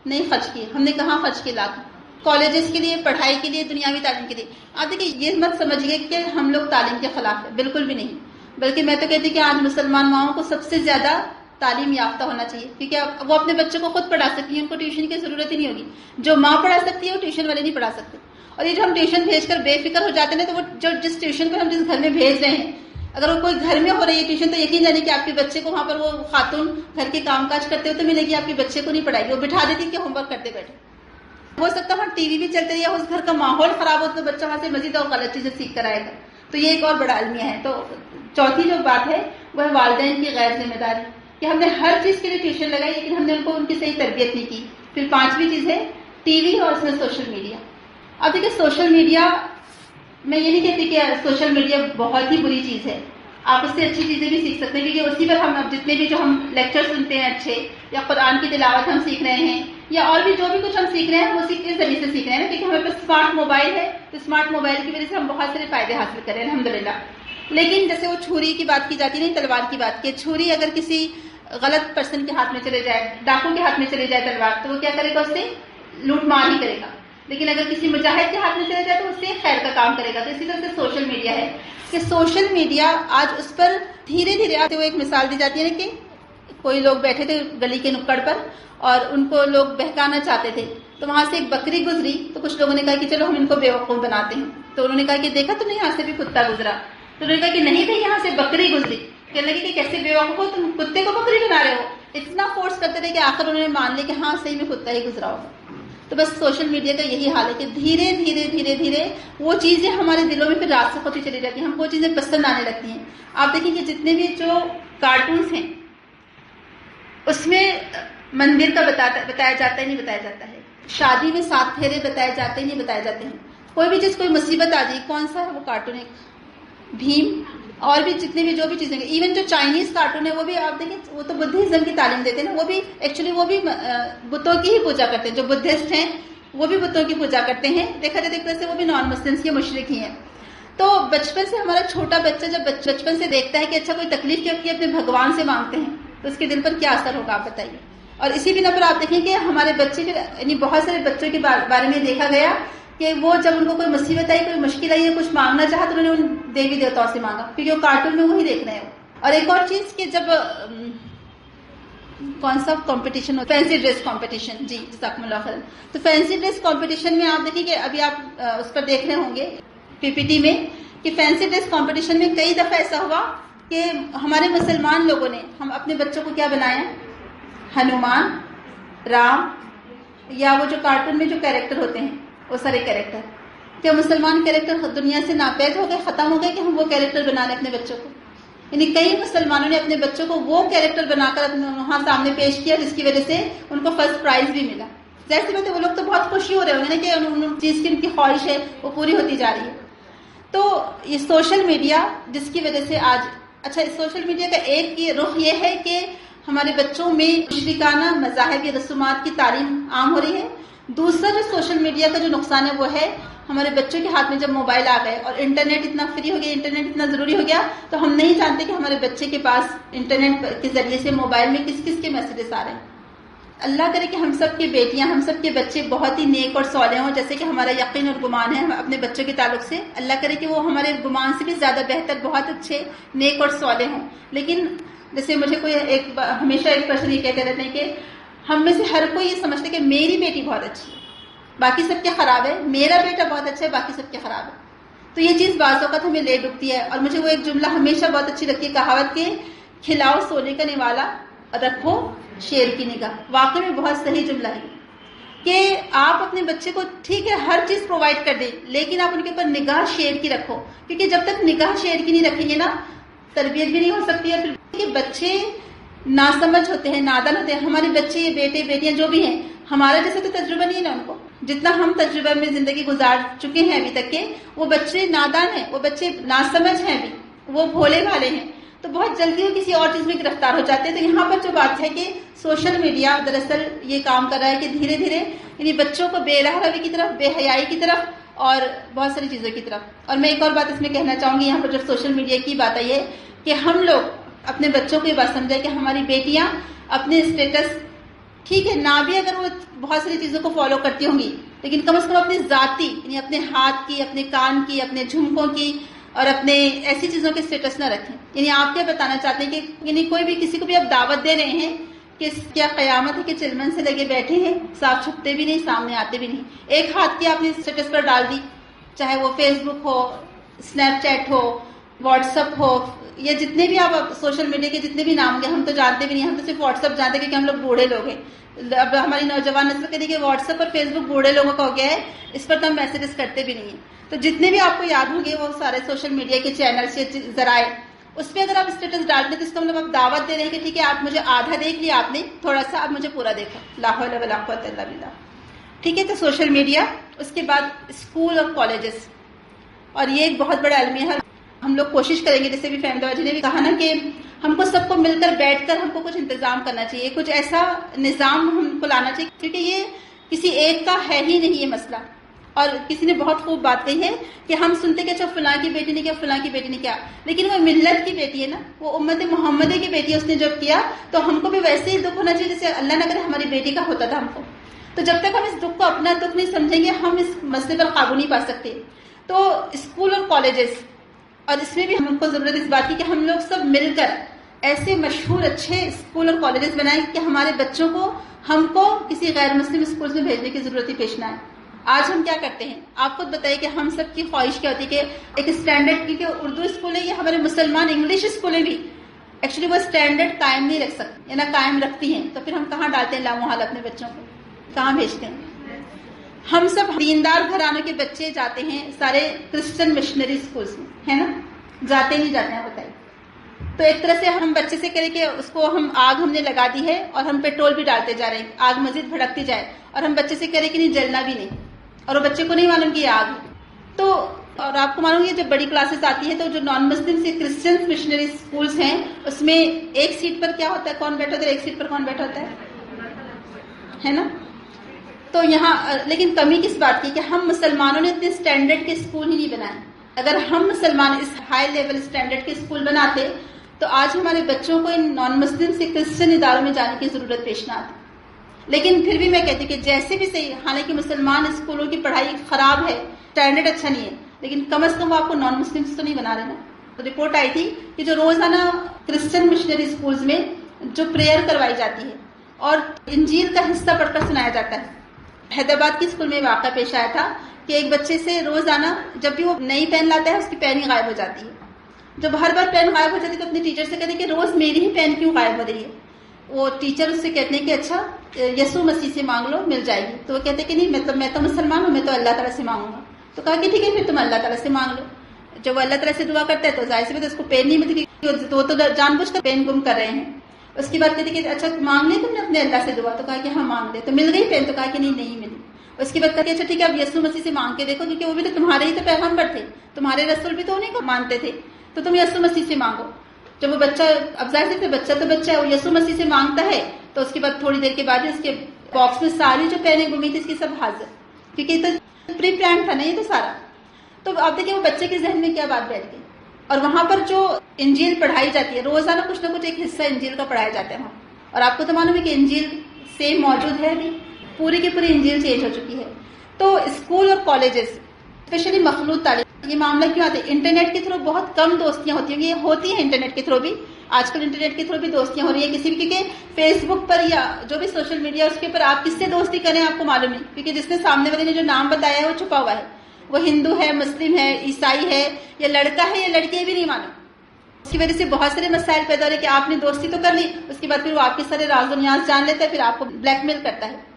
Speaker 1: نہیں خرچ کیے. ہم نے کہاں خرچ کیے لاکھوں؟ کالجز کے لیے، پڑھائی کے لیے، دنیاوی تعلیم کے لیے. آپ دیکھیں یہ مت سمجھیے کہ ہم لوگ تعلیم کے خلاف ہیں، بالکل بھی نہیں. بلکہ میں تو کہتی کہ آج مسلمان ماؤں کو سب سے زیادہ تعلیم یافتہ ہونا چاہیے، کیونکہ وہ اپنے بچوں کو خود پڑھا سکتی ہیں، ان کو ٹیوشن کی ضرورت ہی نہیں ہوگی. جو ماں پڑھا سکتی ہے وہ ٹیوشن والے نہیں پڑھا سکتے. اور یہ جو ہم ٹیوشن بھیج کر بے فکر ہو جاتے ہیں تو وہ جو جس ٹیوشن پر ہم جس گھر میں بھیج رہے ہیں، اگر وہ کوئی گھر میں ہو رہی ہے ٹیوشن تو یقین جانے کہ آپ کے بچے کو وہاں پر وہ خاتون گھر کے کام کاج کرتے ہوتے ملے گی، آپ کے بچے کو نہیں پڑھائے گی، وہ بٹھا دیتی کہ ہوم ورک کرتے بیٹھے. ہو سکتا ہے وہاں ٹی وی بھی چلتے رہے، اس گھر کا ماحول خراب ہو تو بچہ وہاں سے مزید اور غلط چیزیں سیکھ کر آئے گا. تو یہ ایک اور بڑا المیہ ہے. تو چوتھی جو بات ہے وہ ہے والدین کی غیر ذمہ داری، کہ ہم نے ہر چیز کے لیے ٹیوشن لگائی لیکن ہم نے ان کو ان کی صحیح تربیت نہیں کی. پھر 5ویں چیز ہے ٹی وی اور اس میں سوشل میڈیا. اب دیکھیں سوشل میڈیا، میں یہ نہیں کہتی کہ سوشل میڈیا بہت ہی بری چیز ہے، آپ اس سے اچھی چیزیں بھی سیکھ سکتے ہیں، کیونکہ اسی پر ہم اب جتنے بھی جو ہم لیکچر سنتے ہیں اچھے، یا قرآن کی تلاوت ہم سیکھ رہے ہیں، یا اور بھی جو بھی کچھ ہم سیکھ رہے ہیں وہ اسی کے ذریعے سے سیکھ رہے ہیں نا، کیونکہ ہمیں پاس اسمارٹ موبائل ہے تو اسمارٹ موبائل کی وجہ سے ہم بہت سارے فائدے حاصل کر رہے ہیں الحمدللہ. لیکن جیسے وہ چھری کی بات کی جاتی نہیں، تلوار کی بات کی، چھری اگر کسی غلط پرسن کے ہاتھ میں چلے جائے، ڈاکو کے ہاتھ میں چلے جائے تلوار، تو وہ کیا کرے گا؟ اس سے لوٹ مار ہی کرے گا. لیکن اگر کسی مجاہد کے ہاتھ میں چلے جائے تو اس سے خیر کا کام کرے گا. تو اسی طرح سے سوشل میڈیا ہے کہ سوشل میڈیا آج اس پر دھیرے دھیرے آتے ہوئے ایک مثال دی جاتی ہے کہ کوئی لوگ بیٹھے تھے گلی کے نکڑ پر اور ان کو لوگ بہکانا چاہتے تھے، تو وہاں سے ایک بکری گزری تو کچھ لوگوں نے کہا کہ چلو ہم ان کو بیوقوف بناتے ہیں. تو انہوں نے کہا کہ دیکھا تو نہیں یہاں سے بھی کتا گزرا؟ تو انہوں نے کہا کہ نہیں بھائی یہاں سے بکری گزری. کہنے لگے کہ کیسے بیوقوف ہو تم، کتے کو بکری بنا رہے ہو. اتنا فورس کرتے تھے کہ آخر انہوں نے مان لیا کہ ہاں صحیح میں کتا ہی گزرا ہوگا. تو بس سوشل میڈیا کا یہی حال ہے کہ دھیرے دھیرے دھیرے دھیرے وہ چیزیں ہمارے دلوں میں پھر راسخ ہوتی چلی جاتی ہیں، ہم کو چیزیں پسند آنے لگتی ہیں. آپ دیکھیں کہ جتنے بھی جو کارٹونس ہیں اس میں مندر کا بتایا جاتا ہے نہیں بتایا جاتا ہے، شادی میں 7 پھیرے بتائے جاتے ہیں نہیں بتائے جاتے ہیں، کوئی بھی چیز کوئی مصیبت آ جائے کون سا ہے وہ کارٹون ہے، بھیم، اور بھی جتنے بھی جو بھی چیزیں، ایون جو چائنیز کارٹون ہے وہ بھی آپ دیکھیں وہ تو بدھزم کی تعلیم دیتے ہیں نا، وہ بھی ایکچولی وہ بھی بتوں کی ہی پوجا کرتے ہیں. جو بدھسٹ ہیں وہ بھی بتوں کی پوجا کرتے ہیں، دیکھا جائے ایک طرح سے وہ بھی نان مسلمس کے مشرک ہی ہیں. تو بچپن سے ہمارا چھوٹا بچہ جب بچپن سے دیکھتا ہے کہ اچھا کوئی تکلیف کیا ہوتی ہے اپنے بھگوان سے مانگتے ہیں تو اس کے دل پر کیا اثر ہوگا آپ بتائیے. اور اسی بنا پر آپ دیکھیں کہ ہمارے بچے یعنی بہت سارے بچوں کے بارے میں دیکھا گیا کہ وہ جب ان کو کوئی مصیبت آئی کوئی مشکل آئی یا کچھ مانگنا چاہا تو انہوں نے ان دیوی دیوتاؤں سے مانگا کیونکہ وہ کارٹون میں وہی دیکھ رہے ہیں. اور ایک اور چیز کہ جب کون سا کمپٹیشن ہوتا ہے، فینسی ڈریس کمپٹیشن، جی جزاکم اللہ خیر. تو فینسی ڈریس کمپٹیشن میں آپ دیکھیں کہ ابھی آپ اس پر دیکھ رہے ہوں گے پی پی ٹی میں کہ فینسی ڈریس کمپٹیشن میں کئی دفعہ ایسا ہوا کہ ہمارے مسلمان لوگوں نے ہم اپنے بچوں کو کیا بنایا، ہنومان، رام، یا وہ جو کارٹون میں جو کیریکٹر ہوتے ہیں وہ سارے کیریکٹر. کیا مسلمان کیریکٹر دنیا سے ناپید ہو گئے، ختم ہو گئے کہ ہم وہ کیریکٹر بنا لیں اپنے بچوں کو؟ یعنی کئی مسلمانوں نے اپنے بچوں کو وہ کیریکٹر بنا کر وہاں سامنے پیش کیا جس کی وجہ سے ان کو فرسٹ پرائز بھی ملا. ظاہر سی بات ہے وہ لوگ تو بہت خوشی ہو رہے ہوں گے نا کہ ان چیز کی ان کی خواہش ہے وہ پوری ہوتی جا رہی ہے. تو یہ سوشل میڈیا جس کی وجہ سے آج اچھا اس سوشل میڈیا کا ایک یہ رخ یہ ہے کہ ہمارے بچوں میں مشرکانہ مذاہب یا رسومات کی تعلیم عام ہو رہی ہے. دوسرا جو سوشل میڈیا کا جو نقصان ہے وہ ہے ہمارے بچوں کے ہاتھ میں جب موبائل آ گئے اور انٹرنیٹ اتنا فری ہو گیا، انٹرنیٹ اتنا ضروری ہو گیا تو ہم نہیں جانتے کہ ہمارے بچے کے پاس انٹرنیٹ کے ذریعے سے موبائل میں کس کس کے میسیجز آ رہے ہیں. اللہ کرے کہ ہم سب کی بیٹیاں ہم سب کے بچے بہت ہی نیک اور صالح ہوں، جیسے کہ ہمارا یقین اور گمان ہے اپنے بچوں کے تعلق سے. اللہ کرے کہ وہ ہمارے گمان سے بھی زیادہ بہتر بہت اچھے نیک اور صالح ہوں. لیکن جیسے مجھے کوئی ہمیشہ ایک پرسن یہ کہتے رہتے ہیں کہ ہم میں سے ہر کوئی یہ سمجھتا ہے کہ میری بیٹی بہت اچھی ہے باقی سب کے خراب ہے، میرا بیٹا بہت اچھا ہے باقی سب کے خراب ہے. تو یہ چیز بعض اوقات ہمیں لے ڈوبتی ہے. اور مجھے وہ ایک جملہ ہمیشہ بہت اچھی لگتی ہے، کہاوت کے کھلاؤ سونے کا نوالا رکھو شیر کی نگاہ. واقعی میں بہت صحیح جملہ ہے کہ آپ اپنے بچے کو ٹھیک ہے ہر چیز پرووائڈ کر دیں لیکن آپ ان کے اوپر نگاہ شیر کی رکھو، کیونکہ جب تک نگاہ شیر کی نہیں رکھیں گے نا تربیت بھی نہیں ہو سکتی ہے. پھر بچے ناسمجھ ہوتے ہیں، نادان ہوتے ہیں. ہمارے بچے بیٹے بیٹیاں جو بھی ہیں ہمارا جیسے تو تجربہ نہیں ہے نا ان کو، جتنا ہم تجربہ میں زندگی گزار چکے ہیں ابھی تک کے، وہ بچے نادان ہیں، وہ بچے ناسمجھ ہیں، ابھی وہ بھولے بھالے ہیں، تو بہت جلدی وہ کسی اور چیز میں گرفتار ہو جاتے ہیں. تو یہاں پر جو بات ہے کہ سوشل میڈیا دراصل یہ کام کر رہا ہے کہ دھیرے دھیرے یعنی بچوں کو بے راہ روی کی طرف، بے حیائی کی طرف اور بہت ساری چیزوں کی طرف. اور میں ایک اور بات اس میں کہنا چاہوں گی یہاں پر جب سوشل میڈیا کی بات آئی ہے کہ ہم لوگ اپنے بچوں کو یہ بات سمجھائیں کہ ہماری بیٹیاں اپنے اسٹیٹس ٹھیک ہے نہ بھی اگر وہ بہت ساری چیزوں کو فالو کرتی ہوں گی لیکن کم از کم اپنی ذاتی یعنی اپنے ہاتھ کی، اپنے کان کی، اپنے جھمکوں کی اور اپنے ایسی چیزوں کے اسٹیٹس نہ رکھیں. یعنی آپ کیا بتانا چاہتے ہیں کہ یعنی کوئی بھی کسی کو بھی آپ دعوت دے رہے ہیں کہ کیا قیامت ہے کہ چلمن سے لگے بیٹھے ہیں، صاف چھپتے بھی نہیں، سامنے آتے بھی نہیں. ایک ہاتھ کی آپ نے اسٹیٹس پر ڈال دی، چاہے وہ فیس بک ہو، اسنیپ چیٹ ہو، واٹس ایپ ہو، یا جتنے بھی آپ سوشل میڈیا کے جتنے بھی نام ہوں گے ہم تو جانتے بھی نہیں، ہم تو صرف واٹس ایپ جانتے ہیں کیونکہ ہم لوگ بوڑھے لوگ ہیں. اب ہماری نوجوان نسل کہتی ہے کہ واٹس ایپ اور فیس بک بوڑھے لوگوں کا ہو گیا ہے، اس پر تو ہم میسیجز کرتے بھی نہیں ہیں. تو جتنے بھی آپ کو یاد ہوں گے وہ سارے سوشل میڈیا کے چینلز یا ذرائع، اس پہ اگر آپ اسٹیٹس ڈالتے ہیں تو اس کا مطلب آپ دعوت دے رہے ہیں کہ ٹھیک ہے آپ مجھے آدھا دیکھ لیا آپ نے، تھوڑا سا آپ مجھے پورا دیکھو. لا حول ولا قوت الا باللہ. ٹھیک ہے، تو سوشل میڈیا، اس کے بعد اسکول اور کالجز، اور یہ ایک بہت بڑا المیہ ہے. ہم لوگ کوشش کریں گے جیسے بھی فہم دوا جی نے بھی کہا نا کہ ہم کو سب کو مل کر بیٹھ کر ہم کو کچھ انتظام کرنا چاہیے، کچھ ایسا نظام ہم کو لانا چاہیے کیونکہ یہ کسی ایک کا ہے ہی نہیں یہ مسئلہ. اور کسی نے بہت خوب بات کہی ہے کہ ہم سنتے کہ اچھا فلاں کی بیٹی نے کیا، فلاں کی بیٹی نے کیا، لیکن وہ ملت کی بیٹی ہے نا، وہ امت محمدی کی بیٹی ہے، اس نے جب کیا تو ہم کو بھی ویسے ہی دکھ ہونا چاہیے جیسے اللہ نہ کرے ہماری بیٹی کا ہوتا تھا ہم کو. تو جب تک ہم اس دکھ کو اپنا دکھ نہیں سمجھیں گے ہم اس مسئلے پر قابو نہیں پا سکتے. تو اسکول اور کالجز، اور اس میں بھی ہم کو ضرورت اس بات کی کہ ہم لوگ سب مل کر ایسے مشہور اچھے اسکول اور کالجز بنائیں کہ ہمارے بچوں کو ہم کو کسی غیر مسلم اسکول میں بھیجنے کی ضرورت ہی پیش نہ آئے. آج ہم کیا کرتے ہیں آپ خود بتائیے کہ ہم سب کی خواہش کیا ہوتی ہے کہ ایک اسٹینڈرڈ، کیونکہ اردو اسکول ہے یہ ہمارے مسلمان انگلش اسکولیں بھی ایکچولی وہ اسٹینڈرڈ قائم نہیں رکھ سکتی یا نہ قائم رکھتی ہیں، تو پھر ہم کہاں ڈالتے ہیں لامحال اپنے بچوں کو، کہاں بھیجتے ہیں. ہم سب دیندار گھرانوں کے بچے جاتے ہیں سارے کرسچن مشنری اسکولس میں، ہے نا؟ جاتے نہیں جاتے ہیں بتائیے؟ تو ایک طرح سے ہم بچے سے کریں کہ اس کو آگ ہم نے لگا دی ہے اور ہم پیٹرول بھی ڈالتے جا رہے ہیں، آگ مزید بھڑکتی جائے، اور ہم بچے سے کریں کہ نہیں جلنا بھی نہیں، اور وہ بچے کو نہیں معلوم کہ یہ آگ ہے۔ تو اور آپ کو معلوم ہے جب بڑی کلاسز آتی ہے تو جو نان مسلم سے کرسچن مشنری اسکولس ہیں اس میں ایک سیٹ پر کیا ہوتا ہے، کون بیٹھا ہوتا ہے، ایک سیٹ پر کون بیٹھا ہوتا ہے نا؟ تو یہاں لیکن کمی کس بات کی کہ ہم مسلمانوں نے اتنے اسٹینڈرڈ کے اسکول ہی نہیں بنائے۔ اگر ہم مسلمان اس ہائی لیول اسٹینڈرڈ کے اسکول بناتے تو آج ہمارے بچوں کو ان نان مسلم سے کرسچن اداروں میں جانے کی ضرورت پیش نہ آتی۔ لیکن پھر بھی میں کہتی ہوں کہ جیسے بھی صحیح، حالانکہ مسلمان اسکولوں کی پڑھائی خراب ہے، اسٹینڈرڈ اچھا نہیں ہے، لیکن کم از کم وہ آپ کو نان مسلم تو نہیں بنا رہے نا۔ تو رپورٹ آئی تھی کہ جو روزانہ کرسچن مشنری اسکولز میں جو پریئر کروائی جاتی ہے اور انجیل کا حصہ پڑھ کر سنایا جاتا ہے۔ حیدرآباد کے اسکول میں واقعہ پیش آیا تھا کہ ایک بچے سے روزانہ جب بھی وہ نئی پین لاتا ہے اس کی پین ہی غائب ہو جاتی ہے۔ جب ہر بار پین غائب ہو جاتی ہے تو اپنے ٹیچر سے کہتے ہیں کہ روز میری ہی پین کیوں غائب ہو رہی ہے؟ وہ ٹیچر اس سے کہتے ہیں کہ اچھا یسوع مسیح سے مانگ لو، مل جائے گی۔ تو وہ کہتے ہیں کہ نہیں، میں تو مسلمان ہوں، میں تو اللہ تعالیٰ سے مانگوں گا۔ تو کہا کہ ٹھیک ہے پھر تم اللہ تعالیٰ سے مانگ لو۔ جب وہ اللہ تعالیٰ سے دعا کرتا ہے تو ظاہر سی بات ہے اس کو پین نہیں ملتی، وہ تو جان بوجھ کر پین گم کر رہے ہیں۔ اس کے بعد کہتے کہ اچھا مانگ لی تم نے اپنے اللہ سے دعا؟ تو کہا کہ ہاں مانگ لے۔ تو مل گئی پین؟ تو کہا کہ نہیں ملی۔ اس کے بعد کہتے اچھا ٹھیک ہے اب یسوع مسیح سے مانگ کے دیکھو، کیونکہ وہ بھی تو تمہارے ہی تو پیغمبر تھے، تمہارے رسول بھی تو انہیں کو مانتے تھے، تو تم یسوع مسیح سے مانگو۔ جب وہ بچہ، اب ظاہر سے بچہ تو بچہ ہے، وہ یسوع مسیح سے مانگتا ہے تو اس کے بعد تھوڑی دیر کے بعد اس کے باکس میں ساری جو پینیں گمی تھی اس کی سب حاضر، کیونکہ یہ تو پری پلان تھا نا یہ تو سارا۔ تو آپ دیکھیں وہ بچے کے ذہن میں کیا بات بیٹھ گئی۔ اور وہاں پر جو انجیل پڑھائی جاتی ہے روزانہ کچھ نہ کچھ ایک حصہ انجیل کا پڑھایا جاتا ہے وہاں، اور آپ کو تو معلوم ہے کہ انجیل سیم موجود ہے ابھی، پوری کی پوری انجیل چینج ہو چکی ہے۔ تو اسکول اور کالجز اسپیشلی مخلوط تعلیم، یہ معاملہ کیوں آتا ہے؟ انٹرنیٹ کے تھرو بہت کم دوستیاں ہوتی ہیں، یہ ہوتی ہیں انٹرنیٹ کے تھرو بھی، آج کل انٹرنیٹ کے تھرو بھی دوستیاں ہو رہی ہیں کسی بھی، کیونکہ فیس بک پر یا جو بھی سوشل میڈیا اس کے اوپر آپ کس سے دوستی کریں آپ کو معلوم نہیں، کیونکہ جس نے سامنے والے نے جو نام بتایا ہے وہ چھپا ہوا ہے، وہ ہندو ہے، مسلم ہے، عیسائی ہے، یا لڑکا ہے یا لڑکی ہے بھی نہیں معلوم۔ اس کی وجہ سے بہت سارے مسائل پیدا ہو رہے کہ آپ نے دوستی تو کر لی، اس کے بعد پھر وہ آپ کے سارے راز و نیاز جان لیتا ہے، پھر آپ کو بلیک میل کرتا ہے۔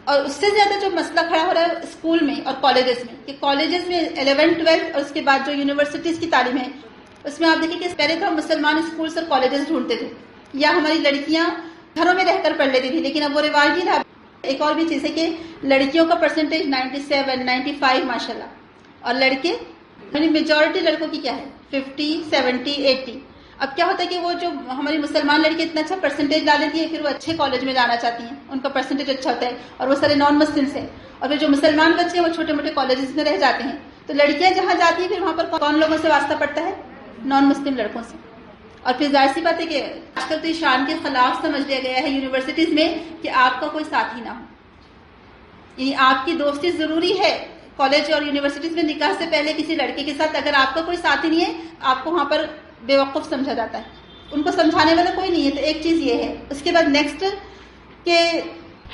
Speaker 1: اور اس سے زیادہ جو مسئلہ کھڑا ہو رہا ہے اسکول میں اور کالجز میں، کہ کالجز میں 11 12 اور اس کے بعد جو یونیورسٹیز کی تعلیم ہے اس میں آپ دیکھیں کہ پہلے تو ہم مسلمان اسکولس اور کالجز ڈھونڈتے تھے، یا ہماری لڑکیاں گھروں میں رہ کر پڑھ لیتی تھی، لیکن اب وہ رواج نہیں رہا۔ ایک اور بھی چیز ہے کہ لڑکیوں کا پرسنٹیج 97 95 ماشاءاللہ، اور لڑکے یعنی میجورٹی لڑکوں کی کیا ہے 50 70 80۔ اب کیا ہوتا ہے کہ وہ جو ہماری مسلمان لڑکی اتنا اچھا پرسنٹیج لا لیتی ہے، پھر وہ اچھے کالج میں جانا چاہتی ہیں، ان کا پرسنٹیج اچھا ہوتا ہے، اور وہ سارے نان مسلم سے، اور پھر جو مسلمان بچے ہیں وہ چھوٹے موٹے کالجز میں رہ جاتے ہیں۔ تو لڑکیاں جہاں جاتی ہیں پھر وہاں پر کون لوگوں سے واسطہ پڑتا ہے؟ نان مسلم لڑکوں سے۔ اور پھر ظاہر سی بات ہے کہ آج کل تو یہ شان کے خلاف سمجھ لیا گیا ہے یونیورسٹیز میں کہ آپ کا کوئی ساتھی نہ ہو، یعنی آپ کی دوستی ضروری ہے۔ کالج اور یونیورسٹیز میں نکاح سے پہلے کسی لڑکے کے ساتھ اگر آپ کا کوئی ساتھی نہیں ہے آپ کو وہاں پر بے وقوف سمجھا جاتا ہے، ان کو سمجھانے والا کوئی نہیں ہے۔ تو ایک چیز یہ ہے۔ اس کے بعد نیکسٹ کہ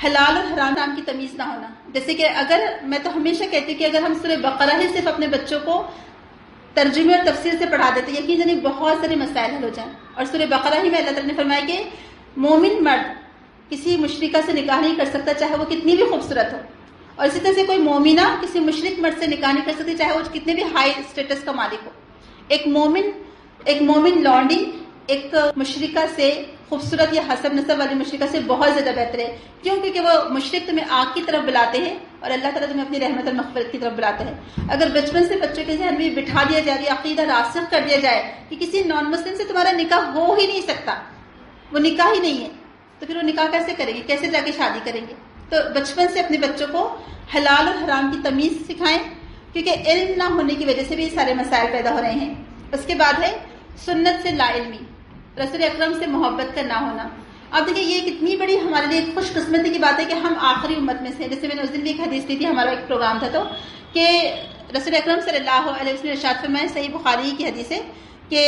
Speaker 1: حلال اور حرام نام کی تمیز نہ ہونا، جیسے کہ اگر میں تو ہمیشہ کہتی ہوں کہ اگر ہم سورہ بقرہ ہی صرف اپنے بچوں کو ترجمے اور تفسیر سے پڑھا دیتے یقیناً بہت سارے مسائل حل ہو جائیں۔ اور سورہ بقرہ ہی میں اللہ تعالیٰ نے فرمایا کہ مومن مرد کسی مشرکہ سے نکاح نہیں کر سکتا چاہے وہ کتنی بھی خوبصورت ہو، اور اسی طرح سے کوئی مومنہ کسی مشرک مرد سے نکاح نہیں کر سکتی چاہے وہ کتنے بھی ہائی اسٹیٹس کا مالک ہو۔ ایک مومن لونڈی ایک مشرکہ سے خوبصورت یا حسب نسب والی مشرکہ سے بہت زیادہ بہتر ہے۔ کیوں؟ کیونکہ وہ مشرک تمہیں آگ کی طرف بلاتے ہیں اور اللہ تعالیٰ تمہیں اپنی رحمت اور مغفرت کی طرف بلاتا ہے۔ اگر بچپن سے بچوں کے ذہن میں بٹھا دیا جائے، عقیدہ راسخ کر دیا جائے کہ کسی نان مسلم سے تمہارا نکاح ہو ہی نہیں سکتا، وہ نکاح ہی نہیں ہے، تو پھر وہ نکاح کیسے کریں گے؟ کیسے جا کے شادی کریں گے؟ تو بچپن سے اپنے بچوں کو حلال اور حرام کی تمیز سکھائیں، کیونکہ علم نہ ہونے کی وجہ سے بھی سارے مسائل پیدا ہو رہے ہیں۔ اس کے بعد ہے سنت سے لا علمی، رسول اکرم سے محبت کا نہ ہونا۔ اب دیکھیں یہ کتنی بڑی ہمارے لیے خوش قسمتی کی بات ہے کہ ہم آخری امت میں سے، جیسے میں نے اس دن بھی ایک حدیث دی تھی، ہمارا ایک پروگرام تھا، تو کہ رسول اکرم صلی اللہ علیہ وسلم نے ارشاد فرمایا، صحیح بخاری کی حدیث ہے کہ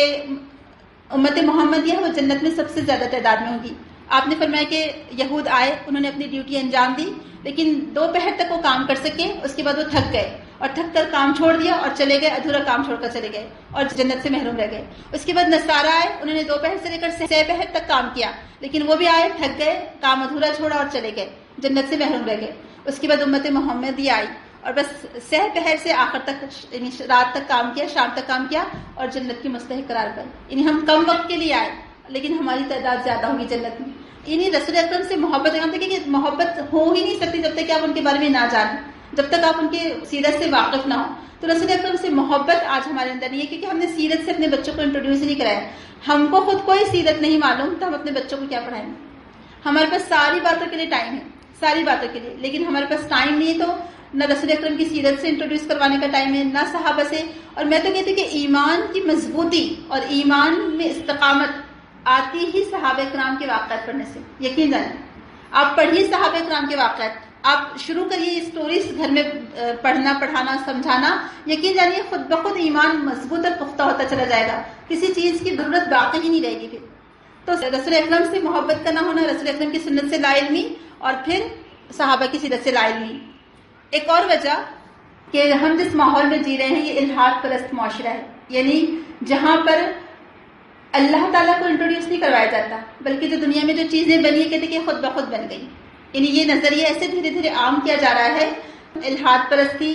Speaker 1: امت محمدیہ وہ جنت میں سب سے زیادہ تعداد میں ہوگی۔ آپ نے فرمایا کہ یہود آئے، انہوں نے اپنی ڈیوٹی انجام دی، لیکن 2 پہر تک وہ کام کر سکے، اس کے بعد وہ تھک گئے اور تھک کر کام چھوڑ دیا اور چلے گئے، ادھورا کام چھوڑ کر چلے گئے اور جنت سے محروم رہ گئے۔ اس کے بعد نصارہ آئے، انہوں نے 2 پہر سے لے کر 6 پہر تک کام کیا، لیکن وہ بھی آئے، تھک گئے، کام ادھورا چھوڑا اور چلے گئے، جنت سے محروم رہ گئے۔ اس کے بعد امت محمدی آئی اور بس سحر پہر سے آخر تک یعنی رات تک کام کیا، شام تک کام کیا اور جنت کی مستحق قرار پائی. یعنی ہم کم وقت کے لیے آئے لیکن ہماری تعداد زیادہ ہوگی جنت میں. یعنی رسول اکرم سے محبت، ہم دیکھیں کہ محبت ہو ہی نہیں سکتی جب تک کہ آپ ان کے بارے میں نہ جانیں، جب تک آپ ان کے سیرت سے واقف نہ ہو. تو رسول اکرم سے محبت آج ہمارے اندر نہیں ہے کیونکہ ہم نے سیرت سے اپنے بچوں کو انٹروڈیوس ہی نہیں کرایا. ہم کو خود کوئی سیرت نہیں معلوم تو ہم اپنے بچوں کو کیا پڑھائیں گے؟ ہمارے پاس ساری باتوں کے لیے ٹائم ہے، ساری باتوں کے لیے، لیکن ہمارے پاس ٹائم نہیں ہے تو نہ رسول اکرم کی سیرت سے انٹروڈیوس کروانے کا ٹائم ہے، نہ صحابہ سے. اور میں تو کہتی کہ ایمان کی مضبوطی اور ایمان میں استقامت آتی ہی صحابہ کرام کے واقعات پڑھنے سے. یقین جانیں، آپ پڑھیے صحابہ کرام کے واقعات، آپ شروع کریے یہ اسٹوریز گھر میں پڑھنا، پڑھانا، سمجھانا. یقین جانیے خود بخود ایمان مضبوط اور پختہ ہوتا چلا جائے گا، کسی چیز کی ضرورت باقی ہی نہیں رہے گی. پھر تو رسول اکرم سے محبت کا نہ ہونا، رسول اکرم کی سنت سے لا علمی اور پھر صحابہ کی سیرت سے لا علمی. ایک اور وجہ کہ ہم جس ماحول میں جی رہے ہیں یہ الحاد پرست معاشرہ ہے، یعنی جہاں پر اللہ تعالیٰ کو انٹروڈیوس نہیں کروایا جاتا بلکہ جو دنیا میں جو چیزیں بنی ہے کہتے کہ خود بخود بن گئی. یعنی یہ نظریہ ایسے دھیرے دھیرے عام کیا جا رہا ہے، الحاد پرستی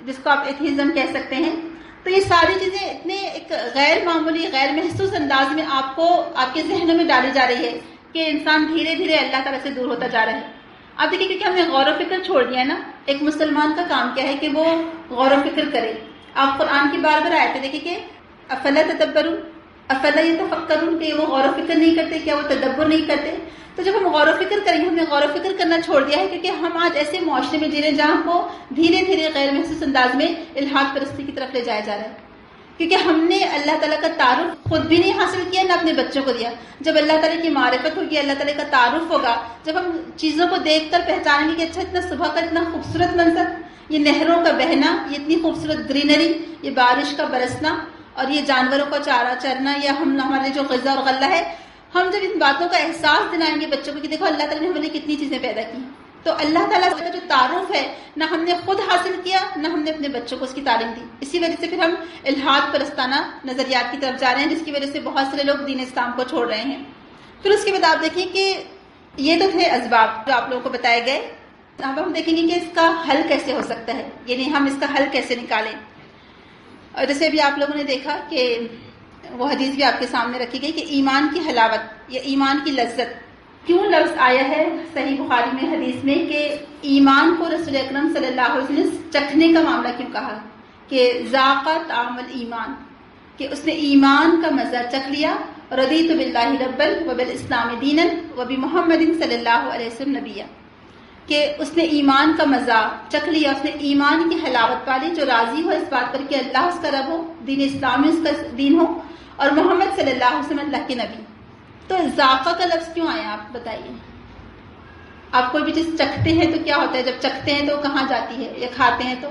Speaker 1: جس کو آپ ایتھیزم کہہ سکتے ہیں. تو یہ ساری چیزیں اتنے ایک غیر معمولی، غیر محسوس انداز میں آپ کے ذہنوں میں ڈالی جا رہی ہے کہ انسان دھیرے دھیرے اللہ تعالیٰ سے دور ہوتا جا رہا ہے. آپ دیکھیں کیونکہ ہم نے غور و فکر چھوڑ دیا ہے نا. ایک مسلمان کا کام کیا ہے کہ وہ غور و فکر کرے. آپ قرآن کی بار بار آیتیں دیکھیں کہ افلا تدبرون، افلا یتفکرون، کہ وہ غور و فکر نہیں کرتے، کیا وہ تدبر نہیں کرتے. تو جب ہم غور و فکر کریں گے، ہم نے غور و فکر کرنا چھوڑ دیا ہے کیونکہ ہم آج ایسے معاشرے میں جی رہے ہیں جہاں کو دھیرے دھیرے غیر محسوس انداز میں الحاد پرستی کی طرف لے جایا جا رہا ہے. کیونکہ ہم نے اللہ تعالیٰ کا تعارف خود بھی نہیں حاصل کیا، نہ اپنے بچوں کو دیا. جب اللہ تعالیٰ کی معرفت ہوگی، اللہ تعالیٰ کا تعارف ہوگا، جب ہم چیزوں کو دیکھ کر پہچانیں گے کہ اچھا اتنا صبح کا اتنا خوبصورت منظر، یہ نہروں کا بہنا، یہ اتنی خوبصورت گرینری، یہ بارش کا برسنا اور یہ جانوروں کا چارہ چرنا، یا ہمارے جو غذا اور غلہ ہے، ہم جب ان باتوں کا احساس دلائیں گے بچوں کو کہ دیکھو اللہ تعالیٰ نے ہمیں کتنی چیزیں پیدا کی. تو اللہ تعالیٰ کا جو تعارف ہے نہ ہم نے خود حاصل کیا، نہ ہم نے اپنے بچوں کو اس کی تعلیم دی. اسی وجہ سے پھر ہم الحاد پرستانہ نظریات کی طرف جا رہے ہیں، جس کی وجہ سے بہت سارے لوگ دین اسلام کو چھوڑ رہے ہیں. پھر اس کے بعد آپ دیکھیں کہ یہ تو تھے اسباب جو آپ لوگوں کو بتائے گئے. اب ہم دیکھیں گے کہ اس کا حل کیسے ہو سکتا ہے، یعنی ہم اس کا حل کیسے نکالیں. اور جیسے ابھی آپ لوگوں نے دیکھا کہ وہ حدیث بھی آپ کے سامنے رکھی گئی کہ ایمان کی حلاوت یا ایمان کی لذت، کیوں لفظ آیا ہے صحیح بخاری میں حدیث میں کہ ایمان کو رسول اکرم صلی اللہ علیہ وسلم نے چکھنے کا معاملہ کیوں کہا کہ ذاق طعم الایمان، کہ اس نے ایمان کا مزہ چکھ لیا. رضیت باللہ ربا وبالاسلام دینا وبمحمد صلی اللہ علیہ وسلم نبیا، کہ اس نے ایمان کا مزہ چکھ لیا، اس نے ایمان کی حلاوت پالی. جو راضی ہو اس بات پر کہ اللہ اس کا رب ہو، دین اسلام اس کا دین ہو، اور محمد صلی اللہ علیہ وسلم اللہ کے نبی. تو ذائقہ کا لفظ کیوں آیا آپ بتائیے؟ آپ کوئی بھی چیز چکھتے ہیں تو کیا ہوتا ہے؟ جب چکھتے ہیں تو کہاں جاتی ہے؟ یا کھاتے ہیں تو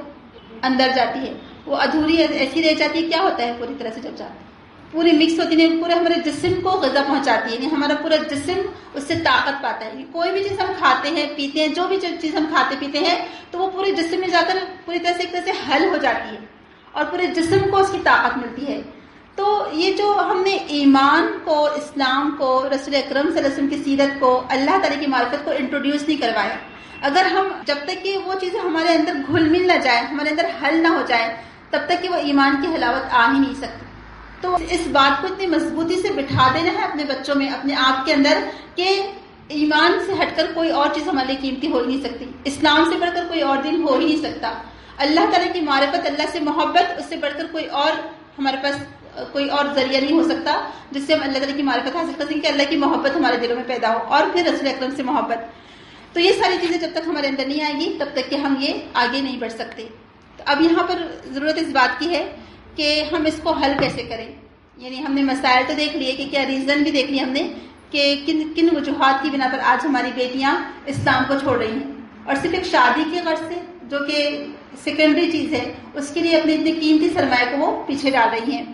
Speaker 1: اندر جاتی ہے، وہ ادھوری ایسی رہ جاتی ہے. کیا ہوتا ہے پوری طرح سے جب جاتی ہے؟ پوری مکس ہوتی ہے، پورے ہمارے جسم کو غذا پہنچاتی ہے، یعنی ہمارا پورا جسم اس سے طاقت پاتا ہے. کوئی بھی چیز ہم کھاتے ہیں پیتے ہیں، جو بھی چیز ہم کھاتے پیتے ہیں تو وہ پورے جسم میں جا کر پوری طرح سے ایک طرح سے حل ہو جاتی ہے اور پورے جسم کو اس کی طاقت ملتی ہے. تو یہ جو ہم نے ایمان کو، اسلام کو، رسول اکرم صلی اللہ علیہ وسلم کی سیرت کو، اللہ تعالیٰ کی معرفت کو انٹروڈیوس نہیں کروایا، اگر ہم جب تک کہ وہ چیزیں ہمارے اندر گھل مل نہ جائے، ہمارے اندر حل نہ ہو جائے، تب تک کہ وہ ایمان کی حلاوت آ ہی نہیں سکتی. تو اس بات کو اتنی مضبوطی سے بٹھا دینا ہے اپنے بچوں میں، اپنے آپ کے اندر، کہ ایمان سے ہٹ کر کوئی اور چیز ہمارے لیے قیمتی ہو ہی نہیں سکتی، اسلام سے بڑھ کر کوئی اور دین ہو ہی نہیں سکتا. اللہ تعالیٰ کی معرفت، اللہ سے محبت، اس سے بڑھ کر کوئی اور ہمارے پاس کوئی اور ذریعہ نہیں ہو سکتا جس سے ہم اللہ تعالیٰ کی معرفت حاصل کر سکیں، کہ اللہ کی محبت ہمارے دلوں میں پیدا ہو اور پھر رسول اکرم سے محبت. تو یہ ساری چیزیں جب تک ہمارے اندر نہیں آئیں گی تب تک کہ ہم یہ آگے نہیں بڑھ سکتے. تو اب یہاں پر ضرورت اس بات کی ہے کہ ہم اس کو حل کیسے کریں. یعنی ہم نے مسائل تو دیکھ لیے کہ کیا ریزن بھی دیکھ لیے ہم نے کہ کن وجوہات کی بنا پر آج ہماری بیٹیاں اسلام کو چھوڑ رہی ہیں، اور صرف ایک شادی کی غرض سے جو کہ سیکنڈری چیز ہے اس کے لیے اپنے اتنے قیمتی سرمایہ کو وہ پیچھے ڈال رہی ہیں.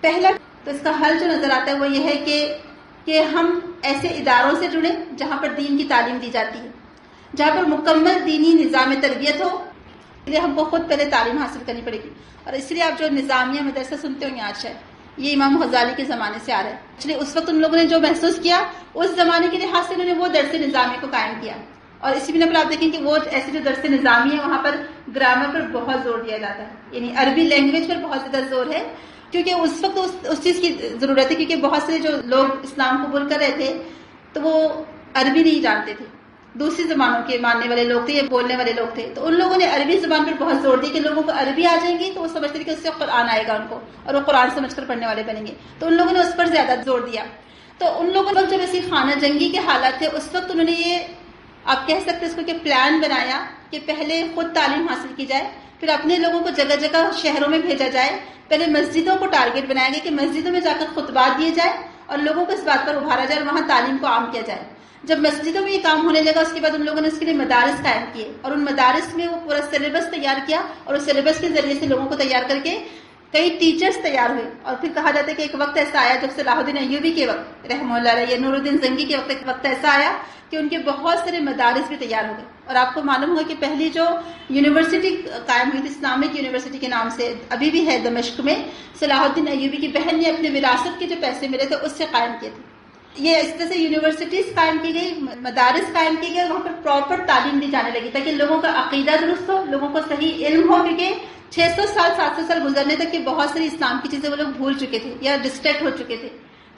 Speaker 1: پہلا تو اس کا حل جو نظر آتا ہے وہ یہ ہے کہ ہم ایسے اداروں سے جڑیں جہاں پر دین کی تعلیم دی جاتی ہے، جہاں پر مکمل دینی نظام تربیت ہو. اس لیے ہم کو خود پہلے تعلیم حاصل کرنی پڑے گی. اور اس لیے آپ جو نظامیہ مدرسہ سنتے ہوں گے آج ہے، یہ امام غزالی کے زمانے سے آ رہا ہے. اس لیے اس وقت ان لوگوں نے جو محسوس کیا، اس زمانے کے لحاظ سے انہوں نے وہ درس نظامیہ کو قائم کیا. اور اسی بنا پر آپ دیکھیں کہ وہ ایسے جو درس نظامی ہے وہاں پر گرامر پر بہت زور دیا جاتا ہے، یعنی عربی لینگویج پر بہت زیادہ زور ہے، کیونکہ اس وقت اس چیز کی ضرورت ہے، کیونکہ بہت سے جو لوگ اسلام قبول کر رہے تھے تو وہ عربی نہیں جانتے تھے، دوسری زبانوں کے ماننے والے لوگ تھے یا بولنے والے لوگ تھے، تو ان لوگوں نے عربی زبان پر بہت زور دیا کہ لوگوں کو عربی آ جائیں گی تو وہ سمجھتے تھے کہ اس سے قرآن آئے گا ان کو اور وہ قرآن سمجھ کر پڑھنے والے بنیں گے، تو ان لوگوں نے اس پر زیادہ زور دیا۔ تو ان لوگوں نے جب ایسی خانہ جنگی کے حالات تھے اس وقت انہوں نے یہ آپ کہہ سکتے اس کو کہ پلان بنایا کہ پہلے خود تعلیم حاصل کی جائے، پھر اپنے لوگوں کو جگہ جگہ شہروں میں بھیجا جائے، پہلے مسجدوں کو ٹارگٹ بنایا گیا کہ مسجدوں میں جا کر خطبات دیے جائے اور لوگوں کو اس بات پر ابھارا جائے اور وہاں تعلیم کو عام کیا جائے۔ جب مسجدوں میں یہ کام ہونے لگا اس کے بعد ان لوگوں نے اس کے لیے مدارس قائم کیے اور ان مدارس میں وہ پورا سلیبس تیار کیا اور اس سلیبس کے ذریعے سے لوگوں کو تیار کر کے کئی ٹیچرز تیار ہوئے، اور پھر کہا جاتا ہے کہ ایک وقت ایسا آیا جب صلاح الدین ایوبی کے وقت رحمہ اللہ علیہ یا نور الدین زنگی کے وقت ایک وقت ایسا آیا کہ ان کے بہت سارے مدارس بھی تیار ہو گئے، اور آپ کو معلوم ہوگا کہ پہلی جو یونیورسٹی قائم ہوئی تھی اسلامک یونیورسٹی کے نام سے ابھی بھی ہے دمشق میں، صلاح الدین ایوبی کی بہن نے اپنے وراثت کے جو پیسے ملے تھے اس سے قائم کیے تھے۔ یہ اس طرح سے یونیورسٹیز قائم کی گئی، مدارس قائم کی گئی، وہاں پر پراپر تعلیم دی جانے لگی تاکہ لوگوں کا عقیدہ درست ہو، لوگوں کو صحیح علم ہو، کیونکہ 600 سال 700 سال گزرنے تک کہ بہت ساری اسلام کی چیزیں وہ لوگ بھول چکے تھے یا ڈسٹریکٹ ہو چکے تھے،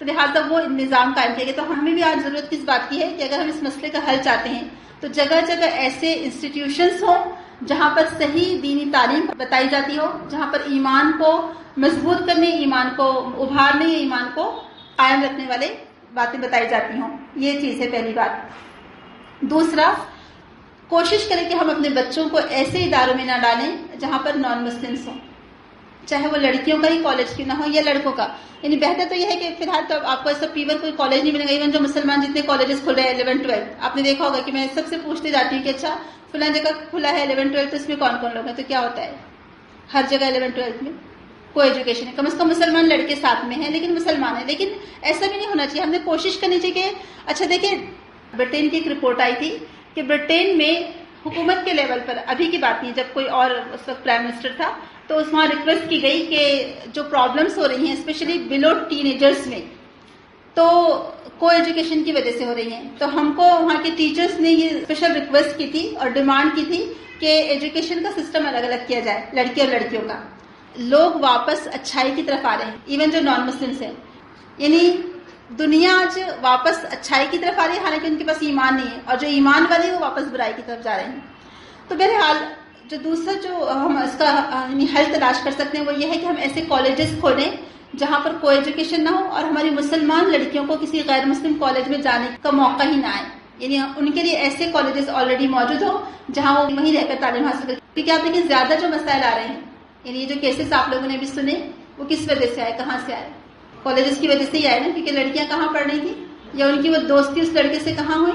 Speaker 1: تو لہٰذا وہ نظام قائم کیا گیا۔ تو ہمیں بھی آج ضرورت کس بات کی ہے کہ اگر ہم اس مسئلے کا حل چاہتے ہیں تو جگہ جگہ ایسے انسٹیٹیوشنز ہوں جہاں پر صحیح دینی تعلیم بتائی جاتی ہو، جہاں پر ایمان کو مضبوط کرنے، ایمان کو ابھارنے، ایمان کو قائم رکھنے والے باتیں بتائی جاتی ہوں۔ یہ چیز ہے پہلی بات۔ دوسرا، کوشش کریں کہ ہم اپنے بچوں کو ایسے اداروں میں نہ ڈالیں جہاں پر نان مسلمس ہوں، چاہے وہ لڑکیوں کا ہی کالج کیوں نہ ہو یا لڑکوں کا، یعنی بہتر تو یہ ہے کہ فی الحال تو آپ کو ایسا پیور کوئی کالج نہیں ملے گا، ایون جو مسلمان جتنے کالجز کھل رہے ہیں 11 12 آپ نے دیکھا ہوگا کہ میں سب سے پوچھتے جاتی ہوں کہ اچھا فلاں جگہ کھلا ہے 11 12 تو اس میں کون کون لوگ ہیں، تو کیا ہوتا ہے ہر جگہ 11 12 میں کو ایجوکیشن ہے، کم از کم مسلمان لڑکے ساتھ میں ہیں لیکن مسلمان ہیں، لیکن ایسا بھی نہیں ہونا چاہیے۔ ہم نے کوشش کرنی چاہیے کہ اچھا دیکھیں برطین کی ایک رپورٹ آئی تھی کہ برطین میں حکومت کے لیول پر، ابھی کی بات نہیں جب کوئی اور اس وقت پرائم منسٹر تھا، تو اس وہاں ریکویسٹ کی گئی کہ جو پرابلمس ہو رہی ہیں اسپیشلی بلو ٹین ایجرس میں، تو کو ایجوکیشن کی وجہ سے ہو رہی ہیں، تو ہم کو وہاں کے ٹیچرس نے یہ اسپیشل ریکویسٹ کی تھی اور ڈیمانڈ کی تھی کہ ایجوکیشن کا سسٹم الگ الگ کیا جائے لڑکے اور لڑکیوں کا۔ لوگ واپس اچھائی کی طرف آ رہے ہیں، ایون جو نان مسلمس ہیں، یعنی دنیا آج واپس اچھائی کی طرف آ رہی ہے، حالانکہ ان کے پاس ایمان نہیں ہے، اور جو ایمان والے ہیں وہ واپس برائی کی طرف جا رہے ہیں۔ تو بہرحال جو دوسرا جو ہم اس کا حل تلاش کر سکتے ہیں وہ یہ ہے کہ ہم ایسے کالجز کھولیں جہاں پر کو ایجوکیشن نہ ہو اور ہماری مسلمان لڑکیوں کو کسی غیر مسلم کالج میں جانے کا موقع ہی نہ آئے، یعنی ان کے لیے ایسے کالجز آلریڈی موجود ہوں جہاں وہ وہیں رہ کر تعلیم حاصل کریں، کیونکہ آپ دیکھیں زیادہ جو مسائل آ رہے ہیں، یعنی یہ جو کیسز آپ لوگوں نے بھی سنے وہ کس وجہ سے آئے، کہاں سے آئے؟ کالجز کی وجہ سے ہی آئے نا، کیونکہ لڑکیاں کہاں پڑھ رہی تھیں یا ان کی وہ دوستی اس لڑکے سے کہاں ہوئی؟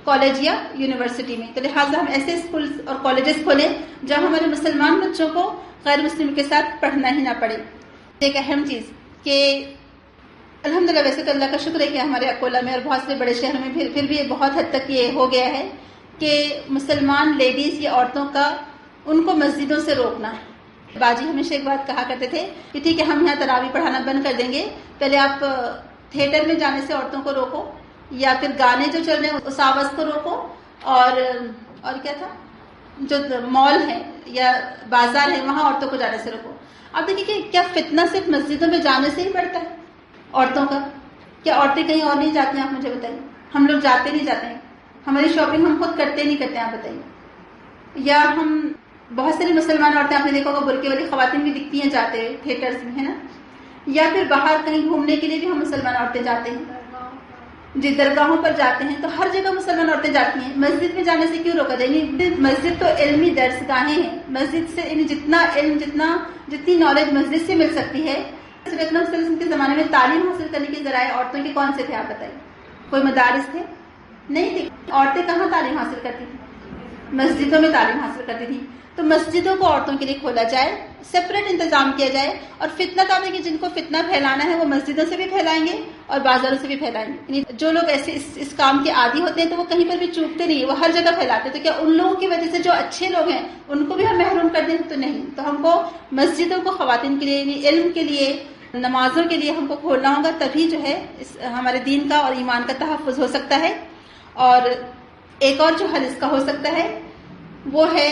Speaker 1: کالج یا یونیورسٹی میں۔ تو لہٰذا ہم ایسے اسکول اور کالجز کھولیں جہاں ہمارے مسلمان بچوں کو غیر مسلم کے ساتھ پڑھنا ہی نہ پڑے۔ ایک اہم چیز کہ الحمدللہ ویسے تو اللہ کا شکر ہے کہ ہمارے اکولہ میں اور بہت سے بڑے شہروں میں پھر بھی بہت حد تک یہ ہو گیا ہے کہ مسلمان لیڈیز یا عورتوں کا ان کو مسجدوں سے روکنا ہے۔ باجی ہمیشہ ایک بات کہا کرتے تھے کہ ٹھیک ہے ہم یہاں تراویح پڑھانا بند کر دیں گے، پہلے آپ تھیٹر میں جانے سے عورتوں کو روکو، یا پھر گانے جو چل رہے ہیں اس آواز کو روکو، اور کیا تھا جو مال ہے یا بازار ہے وہاں عورتوں کو جانے سے روکو۔ آپ دیکھیں کہ کیا فتنہ صرف مسجدوں میں جانے سے ہی پڑتا ہے عورتوں کا؟ کیا عورتیں کہیں اور نہیں جاتی ہیں؟ آپ مجھے بتائیے۔ ہم لوگ جاتے نہیں جاتے ہیں، ہماری شاپنگ ہم خود کرتے نہیں کرتے ہیں، آپ بتائیے۔ یا ہم بہت ساری مسلمان عورتیں آپ نے دیکھا ہوگا برقعے والی خواتین بھی دکھتی ہیں جاتے ہوئے تھیٹرز میں، ہے نا؟ یا پھر باہر کہیں گھومنے کے لیے بھی ہم مسلمان عورتیں جاتے ہیں، جی درگاہوں پر جاتے ہیں، تو ہر جگہ مسلمان عورتیں جاتی ہیں۔ مسجد میں جانے سے کیوں روکا جائے؟ یعنی مسجد تو علمی درس گاہیں ہیں، مسجد سے یعنی جتنا علم جتنی نالج مسجد سے مل سکتی ہے۔ رسول اکرم صلی اللہ علیہ وسلم کے زمانے میں تعلیم حاصل کرنے کے ذرائع عورتوں کے کون سے تھے آپ بتائیے؟ کوئی مدارس تھے؟ نہیں تھے۔ عورتیں کہاں تعلیم حاصل کرتی تھیں؟ مسجدوں میں تعلیم حاصل کرتی تھیں۔ تو مسجدوں کو عورتوں کے لیے کھولا جائے، سپریٹ انتظام کیا جائے، اور فتنہ تعلیم کہ جن کو فتنہ پھیلانا ہے وہ مسجدوں سے بھی پھیلائیں گے اور بازاروں سے بھی پھیلائیں گے۔ یعنی جو لوگ ایسے اس کام کے عادی ہوتے ہیں تو وہ کہیں پر بھی چوکتے نہیں، وہ ہر جگہ پھیلاتے ہیں۔ تو کیا ان لوگوں کی وجہ سے جو اچھے لوگ ہیں ان کو بھی ہم محروم کر دیں؟ تو نہیں۔ تو ہم کو مسجدوں کو خواتین کے لیے، یعنی علم کے لیے، نمازوں کے لیے ہم کو کھولنا ہوگا، تبھی جو ہے ہمارے دین کا اور ایمان کا تحفظ ہو سکتا ہے۔ اور ایک اور جو حل اس کا ہو سکتا ہے وہ ہے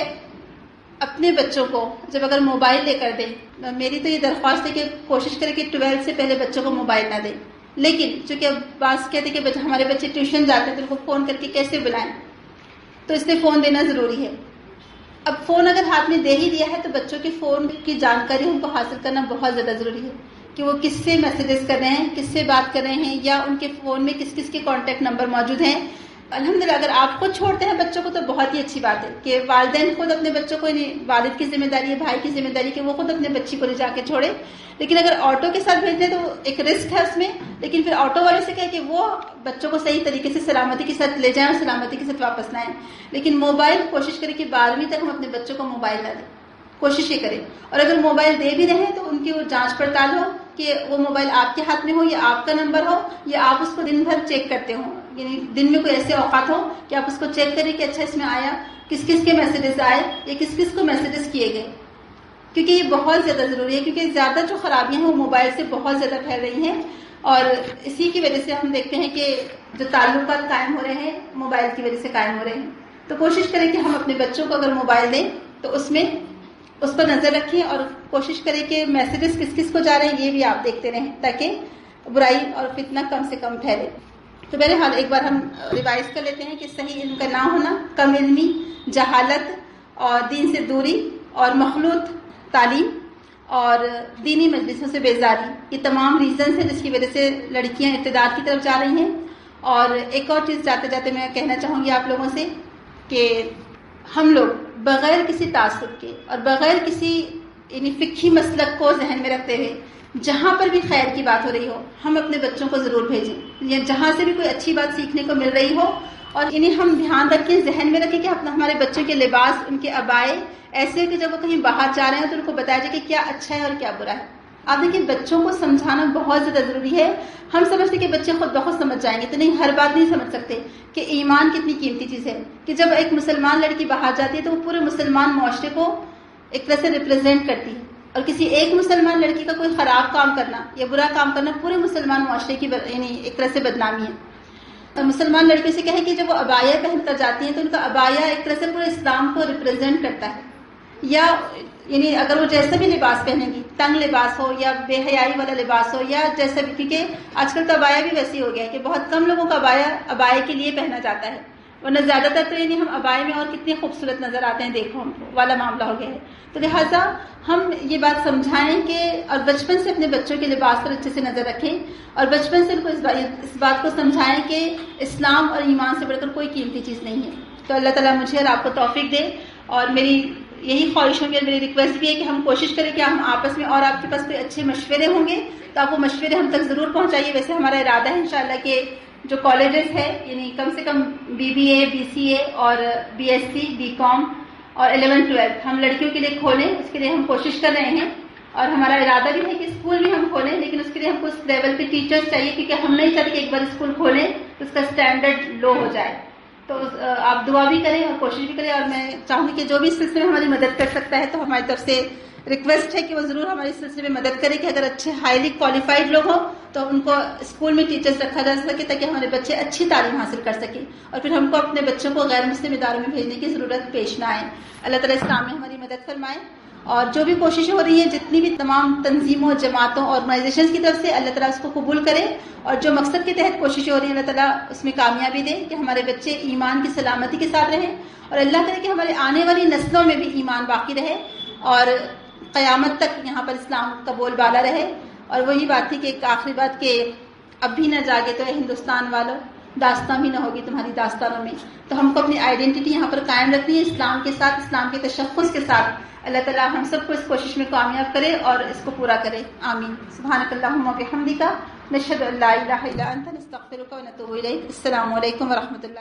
Speaker 1: اپنے بچوں کو جب اگر موبائل لے کر دیں، میری تو یہ درخواست ہے کہ کوشش کریں کہ 12 سے پہلے بچوں کو موبائل نہ دیں، لیکن چونکہ اب بعض کہتے ہیں کہ ہمارے بچے ٹیوشن جاتے ہیں تو ان کو فون کر کے کیسے بلائیں، تو اس لیے فون دینا ضروری ہے۔ اب فون اگر ہاتھ میں دے ہی دیا ہے تو بچوں کے فون کی جانکاری ان کو حاصل کرنا بہت زیادہ ضروری ہے کہ وہ کس سے میسیجز کر رہے ہیں، کس سے بات کر رہے ہیں، یا ان کے فون میں کس کس کے کانٹیکٹ نمبر موجود ہیں۔ الحمدللہ اگر آپ خود چھوڑتے ہیں بچوں کو تو بہت ہی اچھی بات ہے کہ والدین خود اپنے بچوں کو، والد کی ذمہ داری ہے، بھائی کی ذمہ داری کہ وہ خود اپنے بچی کو لے جا کے چھوڑے۔ لیکن اگر آٹو کے ساتھ بھیج دیں تو ایک رسک ہے اس میں، لیکن پھر آٹو والے سے کہے کہ وہ بچوں کو صحیح طریقے سے سلامتی کے ساتھ لے جائیں اور سلامتی کے ساتھ واپس لائیں۔ لیکن موبائل کوشش کریں کہ 12ویں تک ہم اپنے بچوں کو موبائل نہ دیں، کوشش یہ کریں۔ اور اگر موبائل دے بھی رہے تو ان کی وہ جانچ پڑتال ہو کہ وہ موبائل آپ کے ہاتھ میں ہو یا آپ کا نمبر ہو یا آپ اس کو دن بھر چیک کرتے ہو، یعنی دن میں کوئی ایسے اوقات ہو کہ آپ اس کو چیک کریں کہ اچھا اس میں آیا، کس کس کے میسیجز آئے یا کس کس کو میسیجز کیے گئے، کیونکہ یہ بہت زیادہ ضروری ہے، کیونکہ زیادہ جو خرابیاں ہیں وہ موبائل سے بہت زیادہ پھیل رہی ہیں، اور اسی کی وجہ سے ہم دیکھتے ہیں کہ جو تعلقات قائم ہو رہے ہیں موبائل کی وجہ سے قائم ہو رہے ہیں۔ تو کوشش کریں کہ ہم اپنے بچوں کو اگر موبائل دیں تو اس پر نظر رکھیں اور کوشش کریں کہ میسیجز کس کس کو جا رہے ہیں یہ بھی آپ دیکھتے رہیں تاکہ برائی اور فتنہ کم سے کم پھیلے۔ تو بہرحال ایک بار ہم ریوائز کر لیتے ہیں کہ صحیح علم کا نہ ہونا، کم علمی، جہالت اور دین سے دوری اور مخلوط تعلیم اور دینی مجلسوں سے بیزاری، یہ تمام ریزنز ہیں جس کی وجہ سے لڑکیاں ارتداد کی طرف جا رہی ہیں۔ اور ایک اور چیز جاتے جاتے میں کہنا چاہوں گی آپ لوگوں سے کہ ہم لوگ بغیر کسی تعصب کے اور بغیر کسی فقہی مسلک کو ذہن میں رکھتے ہوئے جہاں پر بھی خیر کی بات ہو رہی ہو ہم اپنے بچوں کو ضرور بھیجیں، یا جہاں سے بھی کوئی اچھی بات سیکھنے کو مل رہی ہو، اور انہیں ہم دھیان رکھیں، ذہن میں رکھیں کہ ہمارے بچوں کے لباس، ان کے عبائے ایسے ہو کہ جب وہ کہیں باہر جا رہے ہیں تو ان کو بتایا جائے کہ کیا اچھا ہے اور کیا برا ہے۔ آپ دیکھیں بچوں کو سمجھانا بہت زیادہ ضروری ہے۔ ہم سمجھتے کہ بچے خود بخود سمجھ جائیں گے، تو نہیں، ہر بات نہیں سمجھ سکتے کہ ایمان کتنی قیمتی چیز ہے، کہ جب ایک مسلمان لڑکی باہر جاتی ہے تو وہ پورے مسلمان معاشرے کو ایک طرح سے ریپرزینٹ کرتی ہے، اور کسی ایک مسلمان لڑکی کا کوئی خراب کام کرنا یا برا کام کرنا پورے مسلمان معاشرے کی یعنی ایک طرح سے بدنامی ہے۔ مسلمان لڑکی سے کہیں کہ جب وہ عبایا پہن کر جاتی ہیں تو ان کا عبایا ایک طرح سے پورے اسلام کو ریپرزینٹ کرتا ہے، یا یعنی اگر وہ جیسا بھی لباس پہنے گی، تنگ لباس ہو یا بے حیائی والا لباس ہو یا جیسا بھی، کیونکہ آج کل تو عبایا بھی ویسی ہو گیا ہے کہ بہت کم لوگوں کا عبایا کے لیے پہنا جاتا ہے، ورنہ زیادہ تر تو یعنی ہم عبایا میں اور کتنے خوبصورت نظر آتے ہیں دیکھو ہم کو والا معاملہ ہو گیا ہے۔ تو لہٰذا ہم یہ بات سمجھائیں کہ اور بچپن سے اپنے بچوں کے لباس پر اچھے سے نظر رکھیں، اور بچپن سے ان کو اس بات کو سمجھائیں کہ اسلام اور ایمان سے بڑھ کر کوئی قیمتی چیز نہیں ہے۔ تو اللہ تعالیٰ مجھے اور آپ کو توفیق دے، اور میری یہی خواہش ہوگی اور میری ریکویسٹ بھی ہے کہ ہم کوشش کریں کہ ہم آپس میں، اور آپ کے پاس کوئی اچھے مشورے ہوں گے تو آپ وہ مشورے ہم تک ضرور پہنچائیے۔ ویسے ہمارا ارادہ ہے انشاءاللہ کہ جو کالجز ہے یعنی کم سے کم BBA BCA اور BSc BCom اور 11 12 ہم لڑکیوں کے لیے کھولیں، اس کے لیے ہم کوشش کر رہے ہیں، اور ہمارا ارادہ بھی ہے کہ اسکول بھی ہم کھولیں، لیکن اس کے لیے ہم کو اس لیول پہ ٹیچرز چاہیے، کیونکہ ہم نہیں چاہتے کہ ایک بار اسکول کھولیں تو اس کا اسٹینڈرڈ لو ہو جائے۔ تو آپ دعا بھی کریں اور کوشش بھی کریں، اور میں چاہوں گی کہ جو بھی اس سلسلے میں ہماری مدد کر سکتا ہے تو ہماری طرف سے ریکویسٹ ہے کہ وہ ضرور ہمارے اس سلسلے میں مدد کرے کہ اگر اچھے ہائیلی کوالیفائڈ لوگ ہوں تو ان کو اسکول میں ٹیچرز رکھا جا سکے تاکہ ہمارے بچے اچھی تعلیم حاصل کر سکیں، اور پھر ہم کو اپنے بچوں کو غیر مسلم اداروں میں بھیجنے کی ضرورت پیش نہ آئے۔ اللہ تعالیٰ اسلام میں ہماری مدد فرمائے، اور جو بھی کوششیں ہو رہی ہیں جتنی بھی تمام تنظیموں، جماعتوں، آرگنائزیشنز کی طرف سے، اللہ تعالیٰ اس کو قبول کرے، اور جو مقصد کے تحت کوششیں ہو رہی ہیں اللہ تعالیٰ اس میں کامیابی دے کہ ہمارے بچے ایمان کی سلامتی کے ساتھ رہیں، اور اللہ کرے کہ ہمارے آنے والی نسلوں میں بھی ایمان باقی رہے اور قیامت تک یہاں پر اسلام کا بول بالا رہے۔ اور وہی بات تھی کہ ایک آخری بات کہ اب بھی نہ جاگے تو اے ہندوستان والوں، داستان بھی نہ ہوگی تمہاری داستانوں میں۔ تو ہم کو اپنی آئیڈینٹی یہاں پر قائم رکھنی ہے اسلام کے ساتھ، اسلام کے تشخص کے ساتھ۔ اللہ تعالیٰ ہم سب کو اس کوشش میں کامیاب کرے اور اس کو پورا کرے، آمین۔ سبحانک اللہم و بحمدک، نشہد ان لا الہ الا انت، نستغفرک و نتوب الیک۔ السلام علیکم ورحمۃ اللہ۔